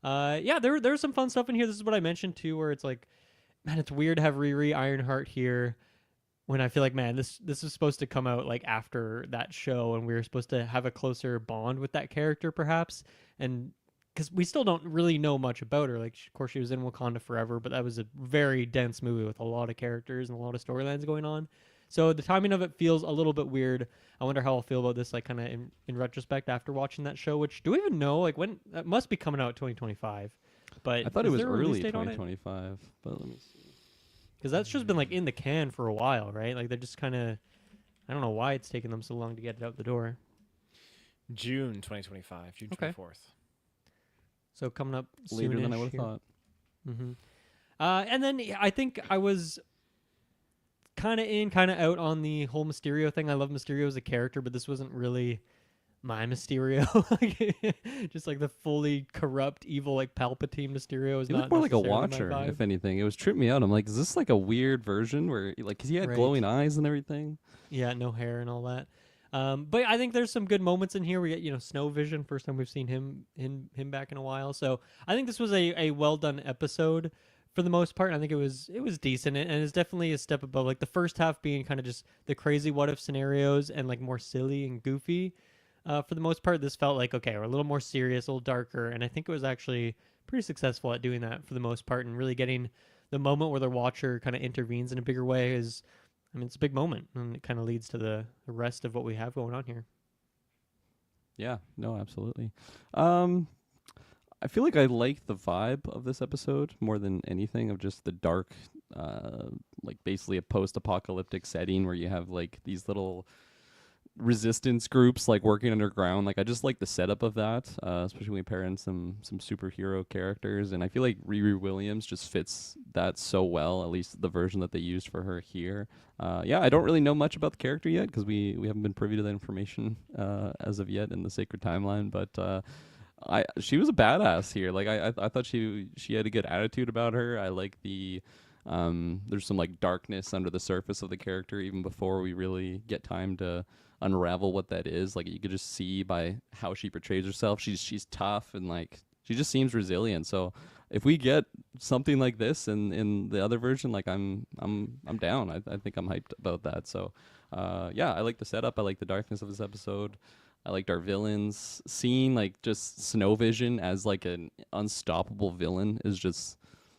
There's some fun stuff in here. This is what I mentioned too, where it's like, man, it's weird to have Riri Ironheart here when I feel like, man, this is supposed to come out like after that show, and we were supposed to have a closer bond with that character, perhaps, and because we still don't really know much about her. Like, of course, she was in Wakanda Forever, but that was a very dense movie with a lot of characters and a lot of storylines going on. So the timing of it feels a little bit weird. I wonder how I'll feel about this, like, kind of in retrospect after watching that show. Which, do we even know? Like, when that must be coming out 2025. But I thought it was early 2025. but let me see. Because that's just been like in the can for a while, right? Like, they're just kind of, I don't know why it's taking them so long to get it out the door. June 2025, June 24th. So coming up Later than I soonish would have here. thought. Mm-hmm. And then I think I was kind of in, kind of out on the whole Mysterio thing. I love Mysterio as a character, but this wasn't really my Mysterio. Just like the fully corrupt, evil, like Palpatine Mysterio is He not looked more like a necessarily my watcher, vibe. if anything. It was tripping me out. I'm like, is this like a weird version where, like, because he had Right. glowing eyes and everything? Yeah, no hair and all that. But I think there's some good moments in here. We get, Snow Vision, first time we've seen him back in a while. So I think this was a well done episode for the most part. I think it was decent, and it's definitely a step above. Like the first half being kind of just the crazy what if scenarios and like more silly and goofy. For the most part, this felt like, okay, we're a little more serious, a little darker, and I think it was actually pretty successful at doing that for the most part, and really getting the moment where the watcher kind of intervenes in a bigger way is. I mean, it's a big moment, and it kind of leads to the rest of what we have going on here. Yeah, no, absolutely. I feel like I like the vibe of this episode more than anything, of just the dark, like basically a post-apocalyptic setting where you have like these little resistance groups like working underground. Like I just like the setup of that, especially when you pair in some superhero characters, and I feel like Riri Williams just fits that so well, at least the version that they used for her here. I don't really know much about the character yet because we haven't been privy to that information as of yet in the Sacred Timeline, but she was a badass here. Like I thought she had a good attitude about her. I like the there's some like darkness under the surface of the character even before we really get time to unravel what that is. Like you could just see by how she portrays herself. She's tough, and like she just seems resilient. So if we get something like this in the other version, like I'm down. I think I'm hyped about that. So I like the setup. I like the darkness of this episode. I liked our villains. Seeing like just Snow Vision as like an unstoppable villain is just,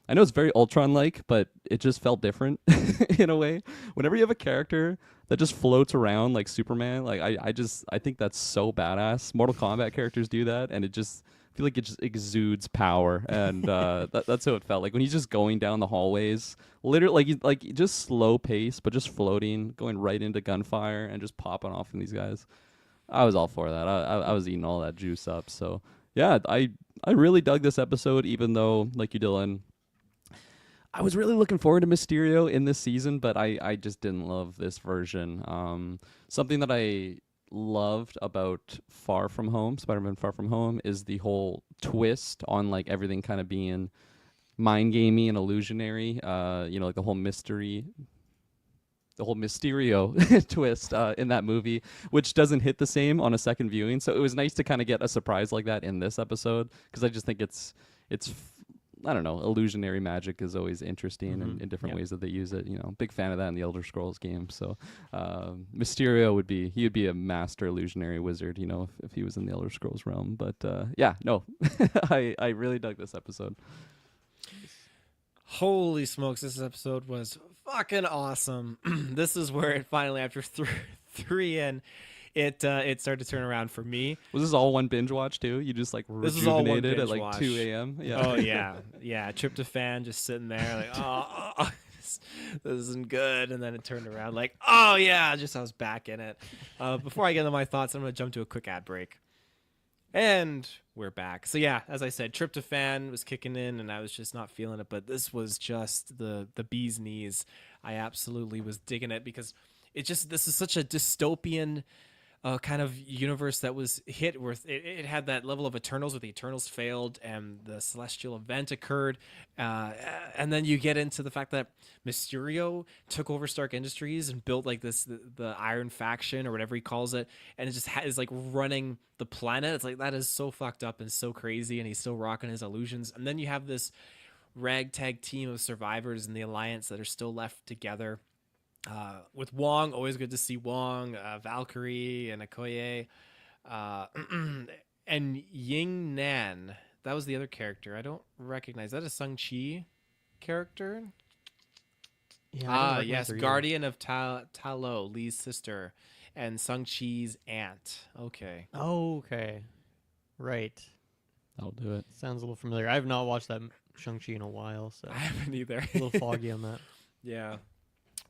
I know it's very Ultron-like, but it just felt different in a way. Whenever you have a character that just floats around like Superman, like I think that's so badass. Mortal Kombat characters do that, and I feel like it just exudes power, and that's how it felt. Like when he's just going down the hallways, literally like just slow pace, but just floating, going right into gunfire and just popping off in these guys. I was all for that. I was eating all that juice up. So yeah, I really dug this episode, even though, like you, Dylan, I was really looking forward to Mysterio in this season, but I just didn't love this version. Something that I loved about Far From Home, Spider-Man Far From Home, is the whole twist on like everything kind of being mind gamey and illusionary. Like the whole mystery. the whole Mysterio twist in that movie, which doesn't hit the same on a second viewing. So it was nice to kind of get a surprise like that in this episode, because I just think I don't know, illusionary magic is always interesting in different ways that they use it. Big fan of that in the Elder Scrolls game. So Mysterio would be a master illusionary wizard, if he was in the Elder Scrolls realm. But yeah, no, I really dug this episode. Holy smokes, this episode was fucking awesome. This is where it finally, after three in, it started to turn around for me. Was this all one binge watch too? You just This is all one rejuvenated binge at like watch. 2 a.m.? Yeah. Oh yeah. Tryptophan just sitting there like, oh, this isn't good. And then it turned around like, oh yeah, just I was back in it. Before I get into my thoughts, I'm gonna jump to a quick ad break. And we're back. So yeah, as I said, Tryptophan was kicking in and I was just not feeling it, but this was just the bee's knees. I absolutely was digging it, because this is such a dystopian kind of universe that was hit with it had that level of Eternals, where the Eternals failed and the celestial event occurred, and then you get into the fact that Mysterio took over Stark Industries and built like the Iron Faction or whatever he calls it, and it just is like running the planet. It's like, that is so fucked up and so crazy, and he's still rocking his illusions. And then you have this ragtag team of survivors in the Alliance that are still left together. With Wong, always good to see Wong, Valkyrie, and Okoye, and Ying Nan. That was the other character. I don't recognize that. A Shang-Chi character? Yeah, Yes, Guardian of Ta Lo, Lee's sister, and Shang-Chi's aunt. Okay. Oh, okay. Right. I'll do it. Sounds a little familiar. I have not watched that Shang-Chi in a while, so I haven't either. a little foggy on that. Yeah.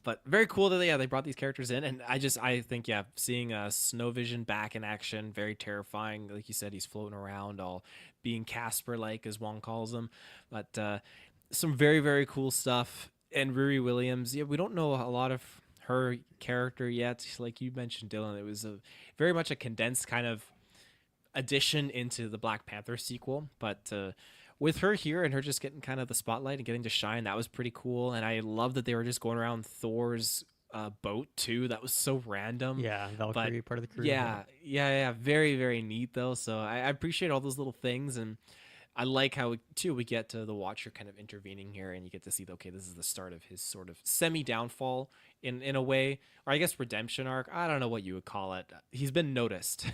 But very cool that they brought these characters in, and I think seeing Snow Vision back in action, very terrifying. Like you said, he's floating around, all being Casper-like, as Wong calls him. But some very, very cool stuff. And Riri Williams, we don't know a lot of her character yet. Like you mentioned, Dylan, it was very much a condensed kind of addition into the Black Panther sequel, but with her here and her just getting kind of the spotlight and getting to shine, that was pretty cool. And I love that they were just going around Thor's boat too. That was so random. Yeah, Valkyrie, part of the crew. Yeah. Very, very neat though. So I appreciate all those little things, and I like how we get to the Watcher kind of intervening here, and you get to see, okay, this is the start of his sort of semi-downfall in a way, or I guess redemption arc. I don't know what you would call it. He's been noticed.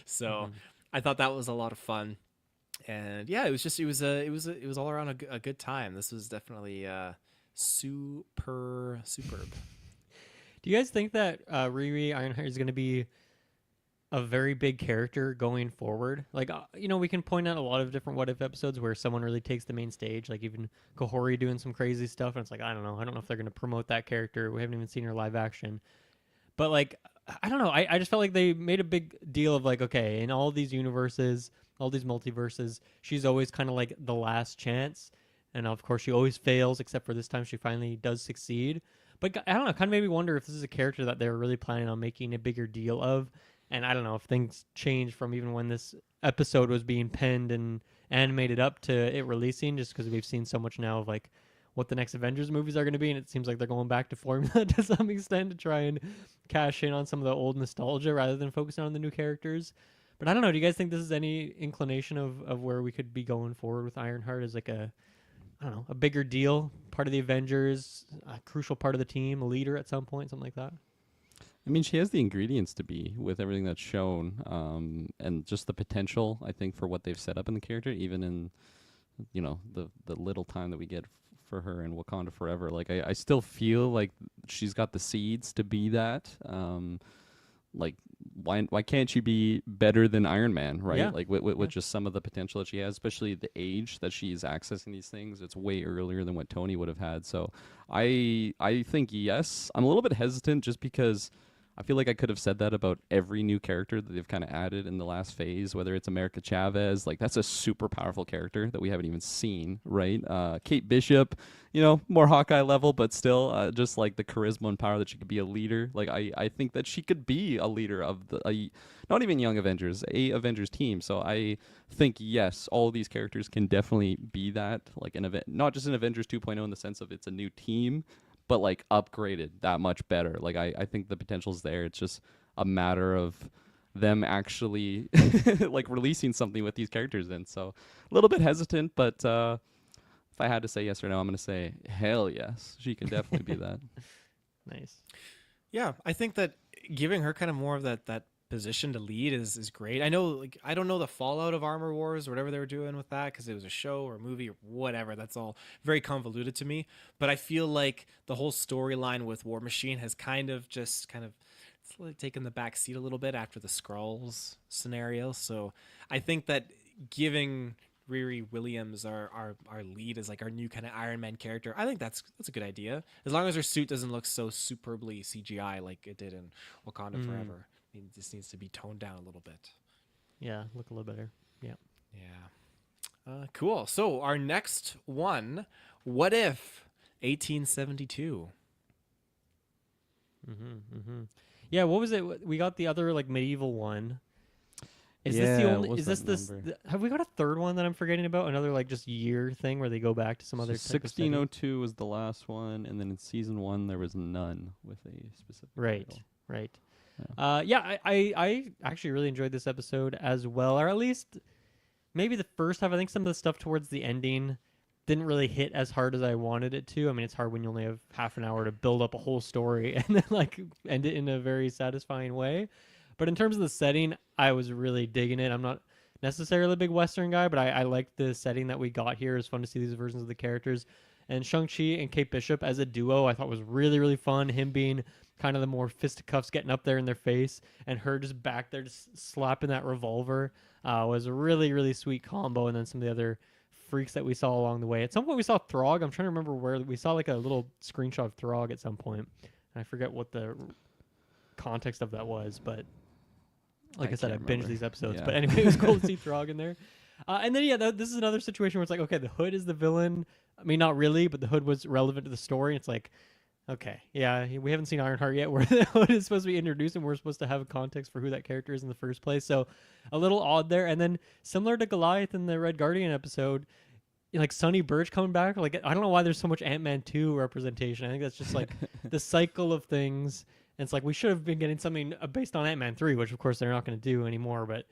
So I thought that was a lot of fun. And yeah, it was all around a good time. This was definitely superb. Do you guys think that Riri Ironheart is going to be a very big character going forward? Like, we can point out a lot of different What If episodes where someone really takes the main stage, like even Kahori doing some crazy stuff, and it's like, I don't know if they're going to promote that character. We haven't even seen her live action. But like, I don't know. I just felt like they made a big deal of like, okay, in all these universes, all these multiverses, she's always kind of like the last chance. And of course, she always fails, except for this time she finally does succeed. But I don't know, kind of made me wonder if this is a character that they're really planning on making a bigger deal of. And I don't know if things changed from even when this episode was being penned and animated up to it releasing, just because we've seen so much now of like what the next Avengers movies are going to be. And it seems like they're going back to formula to some extent to try and cash in on some of the old nostalgia rather than focusing on the new characters. But I don't know. Do you guys think this is any inclination of where we could be going forward with Ironheart as like a bigger deal, part of the Avengers, a crucial part of the team, a leader at some point, something like that? I mean, she has the ingredients to be with everything that's shown, and just the potential, I think, for what they've set up in the character, even in, the little time that we get for her in Wakanda Forever. Like, I still feel like she's got the seeds to be that. Like, why can't she be better than Iron Man, right? Yeah. Like with just some of the potential that she has, especially the age that she's accessing these things. It's way earlier than what Tony would have had. So I think yes. I'm a little bit hesitant just because I feel like I could have said that about every new character that they've kind of added in the last phase, whether it's America Chavez. Like, that's a super powerful character that we haven't even seen, right? Kate Bishop, more Hawkeye level, but still just like the charisma and power that she could be a leader. Like, I think that she could be a leader of not even Young Avengers, a Avengers team. So I think, yes, all of these characters can definitely be that, like not just an Avengers 2.0 in the sense of it's a new team, but like upgraded that much better. Like I think the potential's there. It's just a matter of them actually like releasing something with these characters in. So a little bit hesitant, but if I had to say yes or no, I'm gonna say hell yes. She can definitely be that. Nice. Yeah, I think that giving her kind of more of that position to lead is great. I know, like, I don't know the fallout of Armor Wars or whatever they were doing with that because it was a show or a movie or whatever. That's all very convoluted to me. But I feel like the whole storyline with War Machine has kind of it's like taken the back seat a little bit after the Skrulls scenario. So I think that giving Riri Williams our lead as like our new kind of Iron Man character, I think that's a good idea. As long as her suit doesn't look so superbly CGI like it did in Wakanda Forever. It just needs to be toned down a little bit. Yeah, look a little better. Yeah. Yeah. Cool. So our next one, what if 1872? Yeah, what was it? We got the other like medieval one. Is this Yeah, the only? what's Is this that this? number? Have we got a third one that I'm forgetting about? Another like just year thing where they go back to some other So type of setting? 1602 was the last one, and then in season 1 there was none with a specific Right, title. right. I actually really enjoyed this episode as well, or at least maybe the first half. I think some of the stuff towards the ending didn't really hit as hard as I wanted it to. I mean, it's hard when you only have half an hour to build up a whole story and then like end it in a very satisfying way. But in terms of the setting, I was really digging it. I'm not necessarily a big Western guy, but I liked the setting that we got here. It was fun to see these versions of the characters. And Shang-Chi and Kate Bishop as a duo, I thought was really, really fun. Him being kind of the more fisticuffs getting up there in their face, and her just back there just slapping that revolver was a really, really sweet combo. And then some of the other freaks that we saw along the way. At some point we saw Throg. I'm trying to remember where we saw like a little screenshot of Throg at some point. And I forget what the context of that was, but like I said, I can't binged remember. these episodes. Yeah. But anyway, it was cool to see Throg in there. And then, yeah, this is another situation where it's like, okay, the Hood is the villain. I mean, not really, but the Hood was relevant to the story. It's like, okay, yeah, we haven't seen Ironheart yet where the Hood is supposed to be introduced and we're supposed to have a context for who that character is in the first place. So a little odd there. And then similar to Goliath in the Red Guardian episode, like Sonny Birch coming back, like I don't know why there's so much Ant-Man 2 representation. I think that's just like the cycle of things. And it's like we should have been getting something based on Ant-Man 3, which of course they're not going to do anymore. But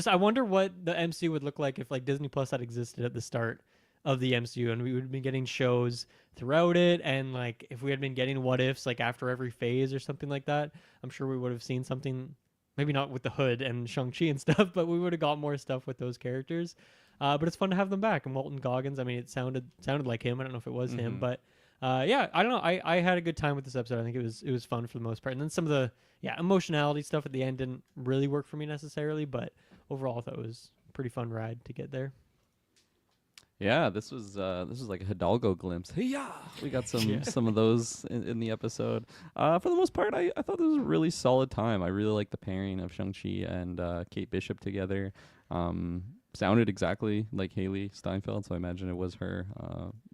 I wonder what the MCU would look like if like Disney Plus had existed at the start of the MCU and we would have been getting shows throughout it. And like if we had been getting what ifs like after every phase or something like that, I'm sure we would have seen something, maybe not with the Hood and Shang-Chi and stuff, but we would have got more stuff with those characters. But it's fun to have them back. And Walton Goggins, I mean, it sounded like him. I don't know if it was him, but yeah, I don't know. I had a good time with this episode. I think it was fun for the most part. And then some of the emotionality stuff at the end didn't really work for me necessarily, but overall I thought it was a pretty fun ride to get there. Yeah, this was like a Hidalgo glimpse. Hey-ya! We got some of those in the episode. For the most part, I thought this was a really solid time. I really liked the pairing of Shang-Chi and Kate Bishop together. Sounded exactly like Haley Steinfeld, so I imagine it was her.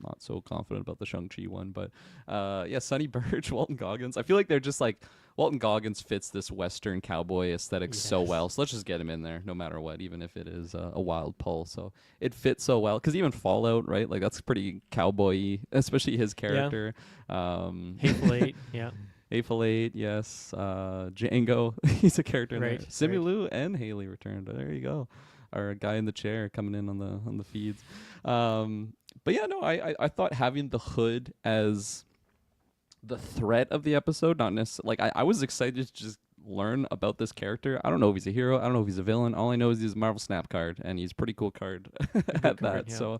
Not so confident about the Shang-Chi one, but yeah, Sonny Birch, Walton Goggins. I feel like they're just like Walton Goggins fits this Western cowboy aesthetic so well. So let's just get him in there, no matter what, even if it is a wild pull. So it fits so well because even Fallout, right? Like that's pretty cowboy-y, especially his character. Hateful Eight, yeah. Hateful Eight, yes. Django, he's a character in there. Right, Simu and Haley returned. There you go. Our guy in the chair coming in on the feeds. But yeah, no, I thought having the Hood as the threat of the episode, not necessarily like I was excited to just learn about this character. I don't know if he's a hero. I don't know if he's a villain. All I know is he's a Marvel Snap card, and he's a pretty cool card at card, that. yeah. So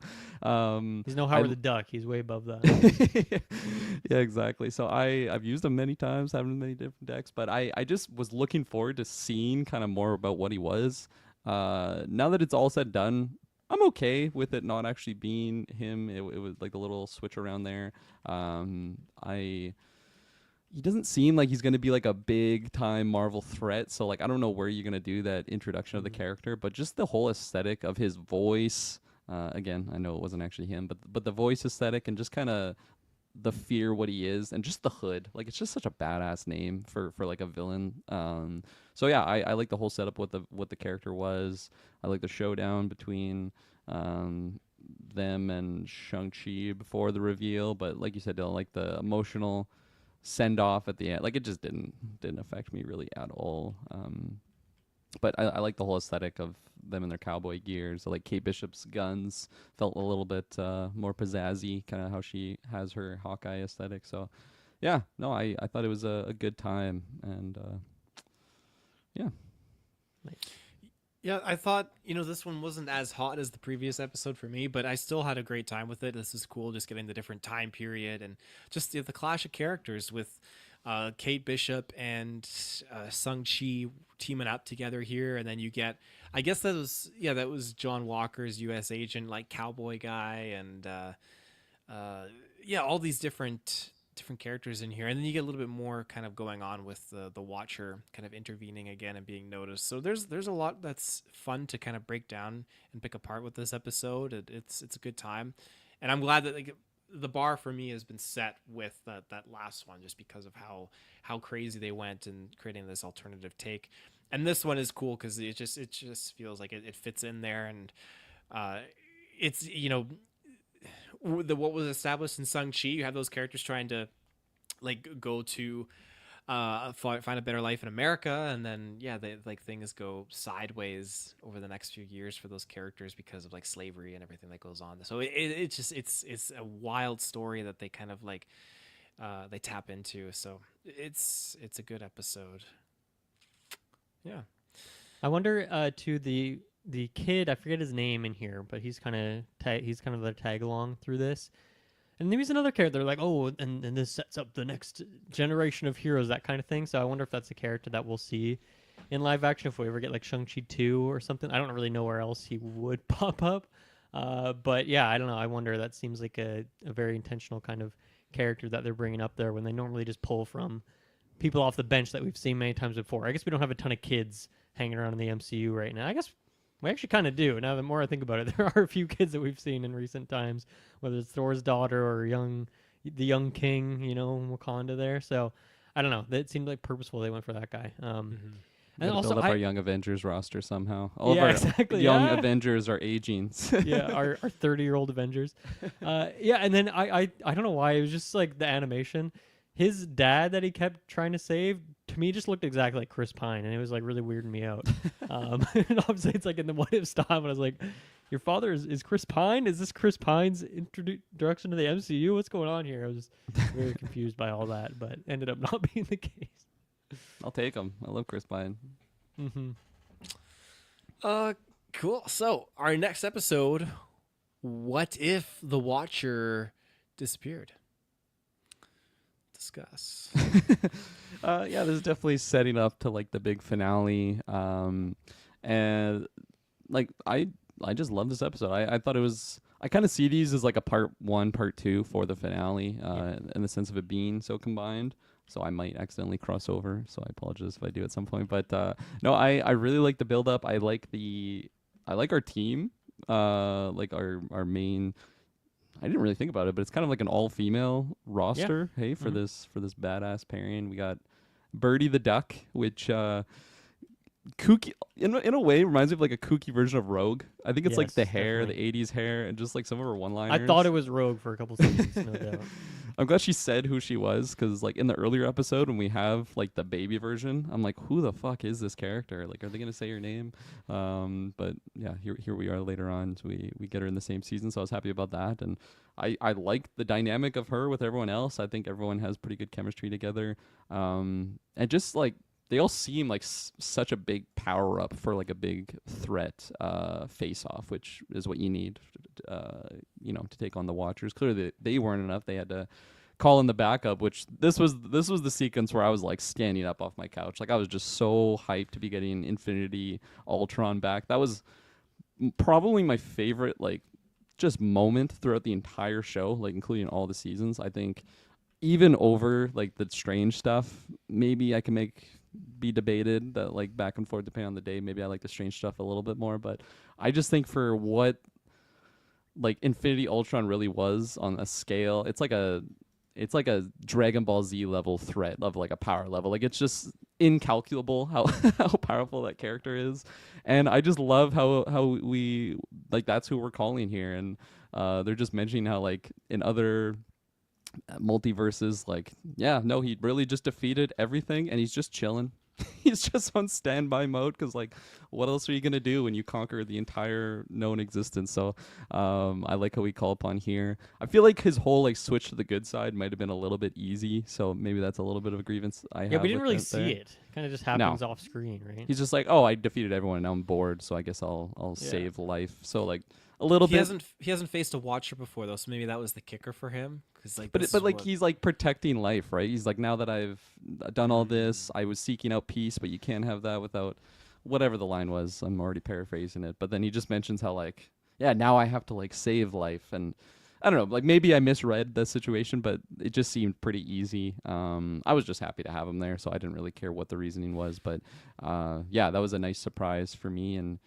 He's no Howard the Duck. He's way above that. yeah, exactly. So I've used him many times, having many different decks, but I just was looking forward to seeing kind of more about what he was. Now that it's all said and done, I'm okay with it not actually being him. It was like a little switch around there. He doesn't seem like he's going to be like a big time Marvel threat. So like, I don't know where you're going to do that introduction of the character, but just the whole aesthetic of his voice. Again, I know it wasn't actually him, but the voice aesthetic and just kind of the fear what he is and just the Hood. Like it's just such a badass name for like a villain. So yeah, I like the whole setup what the character was. I like the showdown between them and Shang-Chi before the reveal, but like you said, Dylan, like the emotional send off at the end, like it just didn't affect me really at all. But I like the whole aesthetic of them in their cowboy gears. I like Kate Bishop's guns, felt a little bit more pizzazzy, kind of how she has her Hawkeye aesthetic. So yeah, no, I thought it was a good time, and yeah. Yeah, I thought, this one wasn't as hot as the previous episode for me, but I still had a great time with it. This is cool, just getting the different time period and just the clash of characters with Kate Bishop and Shang-Chi teaming up together here. And then you get, I guess that was John Walker's U.S. agent, like cowboy guy, and all these different characters in here, and then you get a little bit more kind of going on with the Watcher kind of intervening again and being noticed. So there's a lot that's fun to kind of break down and pick apart with this episode. It's a good time, and I'm glad that the bar for me has been set with that last one, just because of how crazy they went in creating this alternative take. And this one is cool because it just feels like it fits in there, and it's what was established in Shang-Chi. You have those characters trying to go to find a better life in America, and then things go sideways over the next few years for those characters because of slavery and everything that goes on. So it's a wild story that they kind of they tap into. So it's a good episode. Yeah. I wonder to the kid, I forget his name in here, but he's kind of the tag along through this. And maybe he's another character like, oh, and this sets up the next generation of heroes, that kind of thing. So I wonder if that's a character that we'll see in live action if we ever get Shang-Chi 2 or something. I don't really know where else he would pop up. But yeah, I don't know. I wonder, that seems like a very intentional kind of character that they're bringing up there when they normally just pull from people off the bench that we've seen many times before. I guess we don't have a ton of kids hanging around in the MCU right now. I guess we actually kind of do. Now, the more I think about it, there are a few kids that we've seen in recent times, whether it's Thor's daughter or the young king, Wakanda there. So I don't know. It seemed like purposeful they went for that guy. And also, build up our young Avengers roster somehow. All of our exactly, young Avengers are aging. Yeah, our 30-year-old Avengers. And then I don't know why, it was just the animation. His dad that he kept trying to save, to me, just looked exactly like Chris Pine, and it was really weirding me out. And obviously it's in the What If style, and I was like, your father is Chris Pine? Is this Chris Pine's introduction to the MCU? What's going on here? I was just very confused by all that, but ended up not being the case. I'll take him. I love Chris Pine. Mm-hmm. Cool. So our next episode, what if the Watcher disappeared? Discuss. Yeah, this is definitely setting up to the big finale. And I just love this episode. I thought it was, I kind of see these as a part 1, part 2 for the finale, in the sense of it being so combined. So I might accidentally cross over. So I apologize if I do at some point. But no, I really like the build up. I like our team. Our main. I didn't really think about it, but it's kind of an all-female roster. Yeah. Hey, for this badass pairing, we got Birdie the Duck, which kooky in a way reminds me of a kooky version of Rogue. I think it's the hair, definitely. The 80s hair, and just some of her one-liners. I thought it was Rogue for a couple seasons, no doubt. I'm glad she said who she was, because in the earlier episode when we have the baby version, I'm like, who the fuck is this character? Are they gonna say her name? But yeah, here we are later on. So we get her in the same season, so I was happy about that. And I like the dynamic of her with everyone else. I think everyone has pretty good chemistry together. And just they all seem such a big power up for a big threat face off, which is what you need to take on the Watchers. Clearly they weren't enough. They had to call in the backup, which this was the sequence where I was standing up off my couch. I was just so hyped to be getting Infinity Ultron back. That was probably my favorite just moment throughout the entire show, including all the seasons. I think even over the Strange stuff, maybe I can be debated that back and forth depending on the day. Maybe I like the Strange stuff a little bit more, but I just think for what Infinity Ultron really was on a scale, it's like a Dragon Ball Z level threat of a power level. It's just incalculable how how powerful that character is, and I just love how we like that's who we're calling here, and they're just mentioning how like in other multiverses, like yeah, no, he really just defeated everything, and he's just chilling. He's just on standby mode because like what else are you gonna do when you conquer the entire known existence? So I like how we call upon here. I feel like his whole like switch to the good side might have been a little bit easy, so maybe that's a little bit of a grievance I have. Yeah, we didn't with really it see there. it. Kind of just happens off screen, right? He's just like, oh, I defeated everyone, and now I'm bored, so I guess I'll Yeah. save life. So like a little He bit. hasn't faced a Watcher before though, so maybe that was the kicker for him. Because like, But this but is like what- he's like protecting life, right? He's like, now that I've done all this, Mm. I was seeking out peace, but you can't have that without whatever the line was. I'm already paraphrasing it, but then he just mentions how like, yeah, now I have to like save life, and I don't know, like maybe I misread the situation, but it just seemed pretty easy. I was just happy to have him there, so I didn't really care what the reasoning was, but yeah, that was a nice surprise for me, and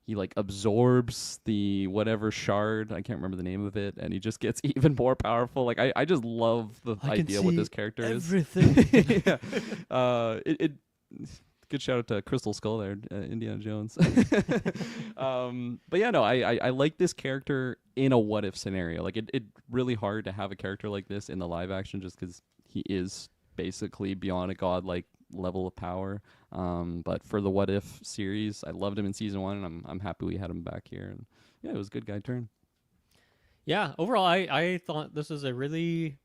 he like absorbs the whatever shard, I can't remember the name of it, and he just gets even more powerful. Like I just love the idea what this character everything. yeah. It good shout out to Crystal Skull there, Indiana Jones. But yeah, no, I like this character in a what if scenario. Like it really hard to have a character like this in the live action just because he is basically beyond a godlike level of power. But for the what if series, I loved him in season 1, and I'm happy we had him back here. And yeah, it was a good guy turn. Yeah, overall, I thought this was a really,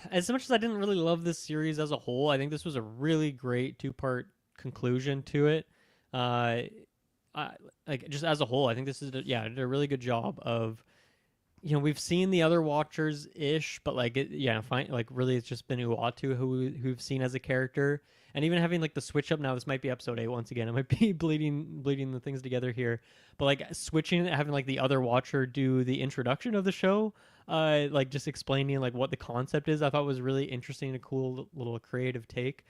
as much as I didn't really love this series as a whole, I think this was a really great 2-part conclusion to it. Like just as a whole, I think this is did a really good job of, we've seen the other Watchers ish, but like fine, like really it's just been Uatu who've seen as a character, and even having like the switch up now. This might be episode 8 once again. I might be bleeding the things together here, but like switching, having like the other Watcher do the introduction of the show, like just explaining like what the concept is, I thought was really interesting, a cool little creative take.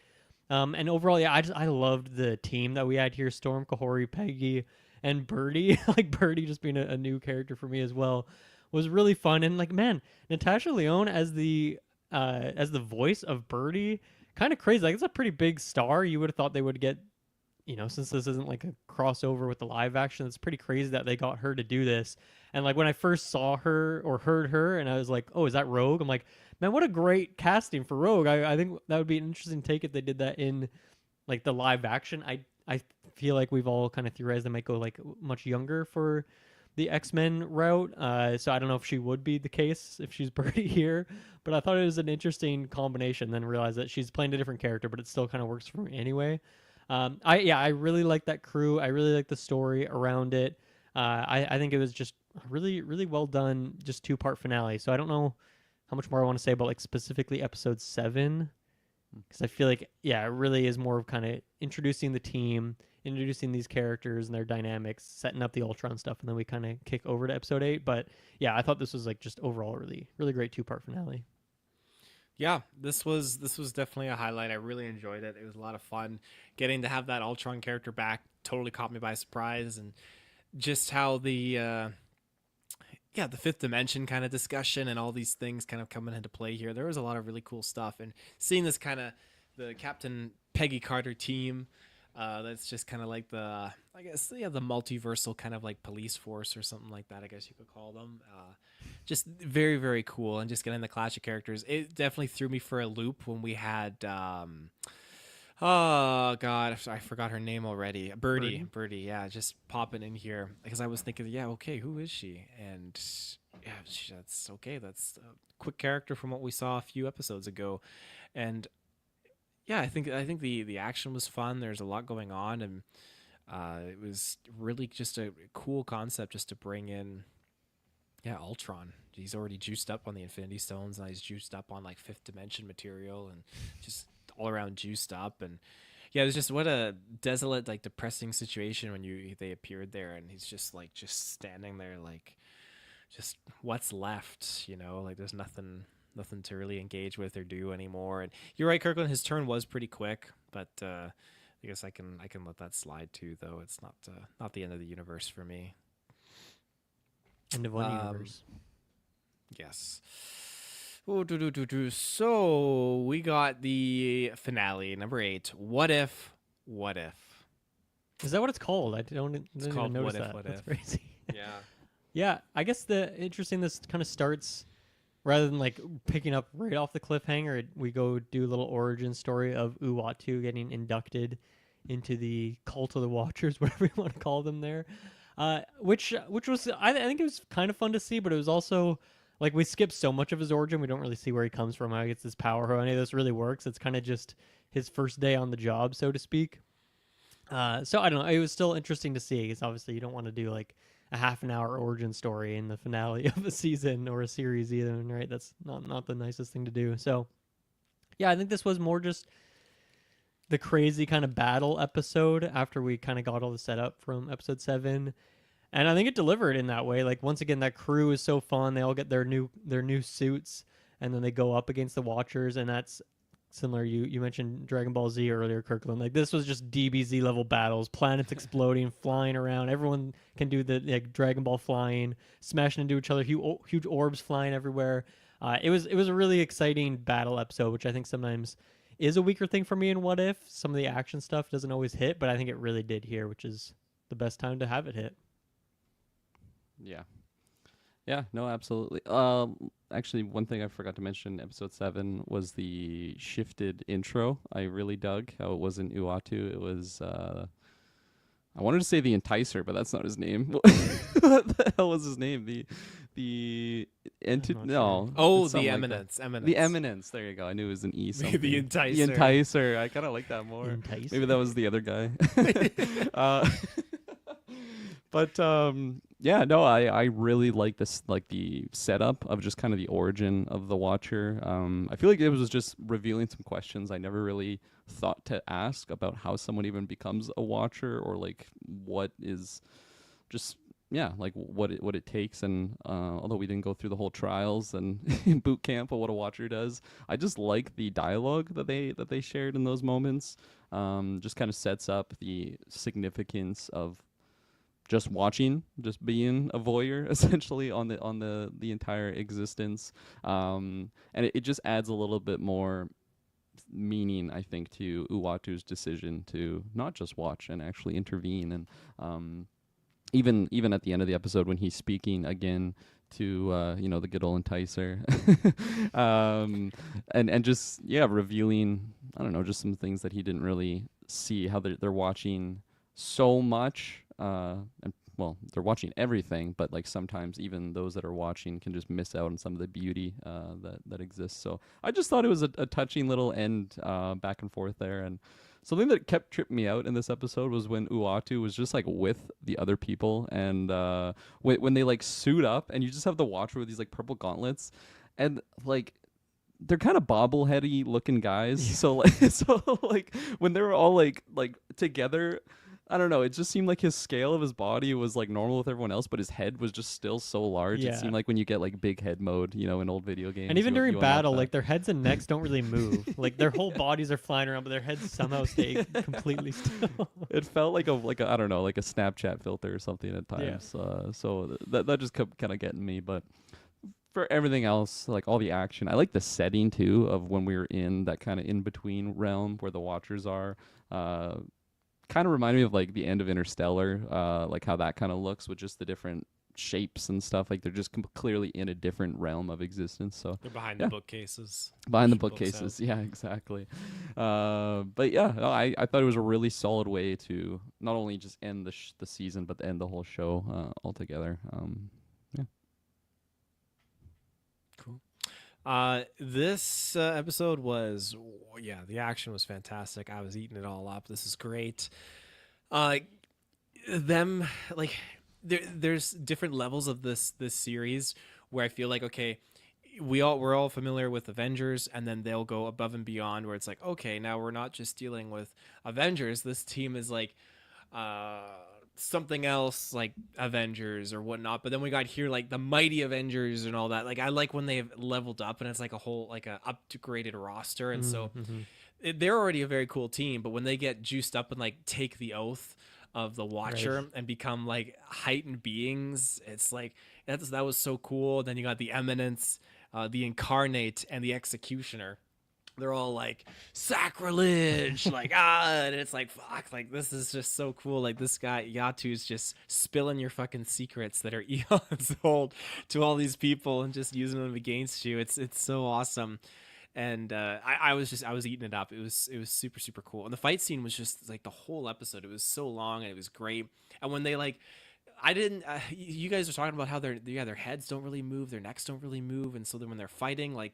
And overall, yeah, I loved the team that we had here: Storm, Kahori, Peggy, and Birdie. Like Birdie just being a new character for me as well was really fun. And like, man, Natasha Lyonne as the voice of Birdie, kind of crazy. Like, it's a pretty big star. You would have thought they would get, since this isn't like a crossover with the live action, it's pretty crazy that they got her to do this. And like when I first saw her or heard her, and I was like, oh, is that Rogue? I'm like, man, what a great casting for Rogue. I think that would be an interesting take if they did that in like the live action. I feel like we've all kind of theorized they might go like much younger for the X-Men route. So I don't know if she would be the case if she's Birdie here, but I thought it was an interesting combination. Then realized that she's playing a different character, but it still kind of works for me anyway. I really like that crew. I really like the story around it. I think it was just really, really well done, just 2-part finale. So I don't know how much more I want to say about like specifically episode 7, because I feel like, yeah, it really is more of kind of introducing the team, introducing these characters and their dynamics, setting up the Ultron stuff, and then we kind of kick over to episode 8. But yeah, I thought this was like just overall really, really great 2-part finale. Yeah, this was definitely a highlight. I really enjoyed it. It was a lot of fun getting to have that Ultron character back. Totally caught me by surprise, and just how the fifth dimension kind of discussion and all these things kind of coming into play here. There was a lot of really cool stuff, and seeing this kind of the Captain Peggy Carter team. That's just kind of like the multiversal kind of like police force or something like that, I guess you could call them. Just very, very cool. And just getting the clash of characters. It definitely threw me for a loop when we had, oh God, I forgot her name already. Birdie, yeah, just popping in here. Because I was thinking, yeah, okay, who is she? And yeah, that's okay. That's a quick character from what we saw a few episodes ago. And yeah, I think the action was fun. There's a lot going on, and it was really just a cool concept just to bring in, Ultron. He's already juiced up on the Infinity Stones, and he's juiced up on like fifth dimension material, and just all around juiced up. And yeah, it was just what a desolate, like depressing situation when they appeared there, and he's just standing there, like just what's left, like there's nothing to really engage with or do anymore. And you're right, Kirkland, his turn was pretty quick, but I guess I can let that slide too, though. It's not the end of the universe for me. End of one universe. Yes. So we got the finale, number 8. What if? What if? Is that what it's called? I didn't called even notice What If, that. What That's If. crazy. Yeah. Yeah, I guess the interesting this kind of starts rather than like picking up right off the cliffhanger. We go do a little origin story of Uatu getting inducted into the cult of the Watchers, whatever you want to call them there. Which was I think it was kind of fun to see, but it was also like we skipped so much of his origin. We don't really see where he comes from, how he gets his power, how any of this really works. It's kind of just his first day on the job, so to speak. So I don't know. It was still interesting to see because obviously you don't want to do like a half an hour origin story in the finale of a season or a series either, right? That's not the nicest thing to do. So yeah, I think this was more just the crazy kind of battle episode after we kind of got all the setup from episode 7. And I think it delivered in that way. Like once again, that crew is so fun. They all get their new suits and then they go up against the Watchers, and that's similar. You mentioned Dragon Ball Z earlier, Kirkland. Like this was just DBZ level battles, planets exploding, flying around. Everyone can do the like Dragon Ball flying, smashing into each other, huge orbs flying everywhere. It was a really exciting battle episode, which I think sometimes is a weaker thing for me in What If. Some of the action stuff doesn't always hit, but I think it really did here, which is the best time to have it hit. Yeah. Yeah, no, absolutely. Actually, one thing I forgot to mention, episode 7 was the shifted intro. I really dug how it wasn't Uatu. It was, I wanted to say the Enticer, but that's not his name. What the hell was his name? No. Oh, it's the something like that. Eminence. Eminence. The Eminence. There you go. I knew it was an E something. The Enticer. The Enticer. I kind of like that more. Enticer. Maybe that was the other guy. But yeah, no, I really like this, like the setup of just kind of the origin of the Watcher. I feel like it was just revealing some questions I never really thought to ask about how someone even becomes a Watcher, or like what is just like what it takes. And although we didn't go through the whole trials and boot camp of what a Watcher does, I just like the dialogue that they shared in those moments. Just kind of sets up the significance of just watching, just being a voyeur essentially on the entire existence, and it just adds a little bit more meaning, I think, to Uatu's decision to not just watch and actually intervene. And even at the end of the episode when he's speaking again to the good old Enticer, and just revealing, I don't know, just some things that he didn't really see, how they're watching so much. And well, they're watching everything, but like sometimes even those that are watching can just miss out on some of the beauty that exists. So I just thought it was a touching little end back and forth there. And something that kept tripping me out in this episode was when Uatu was just like with the other people, and when they like suit up and you just have the Watcher with these like purple gauntlets, and like they're kind of bobbleheady looking guys. Yeah. So like when they were all like together, I don't know, it just seemed like his scale of his body was like normal with everyone else, but his head was just still so large. Yeah. It seemed like when you get like big head mode, in old video games. And even during battle, that. like their heads and necks don't really move. Like their whole bodies are flying around, but their heads somehow stay completely still. It felt like a I don't know, like a Snapchat filter or something at times. Yeah. So that just kept kind of getting me. But for everything else, like all the action, I like the setting too of when we were in that kind of in between realm where the Watchers are. Kind of remind me of like the end of Interstellar, like how that kind of looks with just the different shapes and stuff. Like they're just clearly in a different realm of existence. So they're behind the bookcases. Behind the bookcases, yeah, exactly. But yeah, no, I thought it was a really solid way to not only just end the season, but to end the whole show altogether. Yeah. Cool. This episode was, the action was fantastic. I was eating it all up. This is great. There's different levels of this series where I feel like, okay, we're all familiar with Avengers, and then they'll go above and beyond where it's like, okay, now we're not just dealing with Avengers. This team is like something else, like Avengers or whatnot. But then we got here like the Mighty Avengers and all that. Like I like when they've leveled up and it's like a whole like a upgraded roster. And so they're already a very cool team. But when they get juiced up and like take the oath of the Watcher and become like heightened beings, it's like that was so cool. Then you got the Eminence. the Incarnate and the Executioner. They're all like sacrilege, like and it's like fuck, like this is just so cool. Like this guy Yatu's just spilling your fucking secrets that are eons old to all these people and just using them against you. It's so awesome. And I was eating it up. It was super super cool. And the fight scene was just like the whole episode. It was so long and it was great. And when they like, I didn't. You guys are talking about how their heads don't really move, their necks don't really move, and so then when they're fighting, like,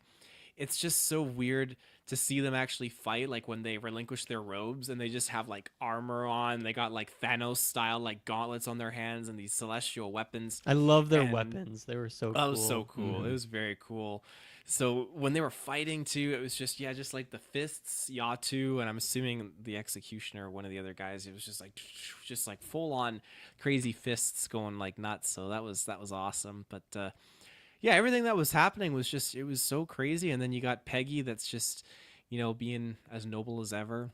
it's just so weird to see them actually fight. Like when they relinquish their robes and they just have like armor on. They got like Thanos style like gauntlets on their hands and these celestial weapons. I love their And weapons. They were so cool. that was so cool. Mhm. It was very cool. So when they were fighting too, it was just like the fists, Yatu, and I'm assuming the Executioner, one of the other guys. It was just like full on crazy fists going like nuts. So that was awesome. But yeah, everything that was happening was it was so crazy. And then you got Peggy, that's just being as noble as ever.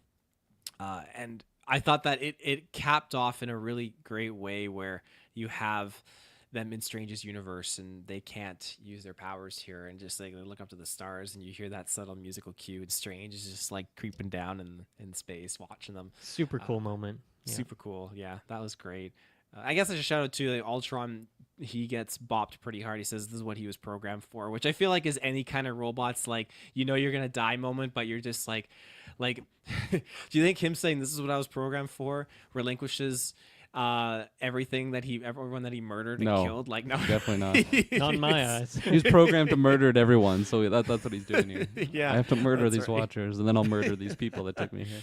And I thought that it capped off in a really great way where you have them in Strange's universe and they can't use their powers here, and just like they look up to the stars and you hear that subtle musical cue, and Strange is just like creeping down in space watching them. Super cool moment. Yeah. Super cool. Yeah, that was great. I guess I should shout out to like, Ultron. He gets bopped pretty hard. He says this is what he was programmed for, which I feel like is any kind of robot's like, you're gonna die moment, but you're just like do you think him saying this is what I was programmed for relinquishes everything that everyone that he murdered and No. killed? Like, no, Definitely not. Not in my eyes. He's programmed to murder everyone, so that's what he's doing here. Yeah, I have to murder that's these right. watchers, and then I'll murder these people that took me here.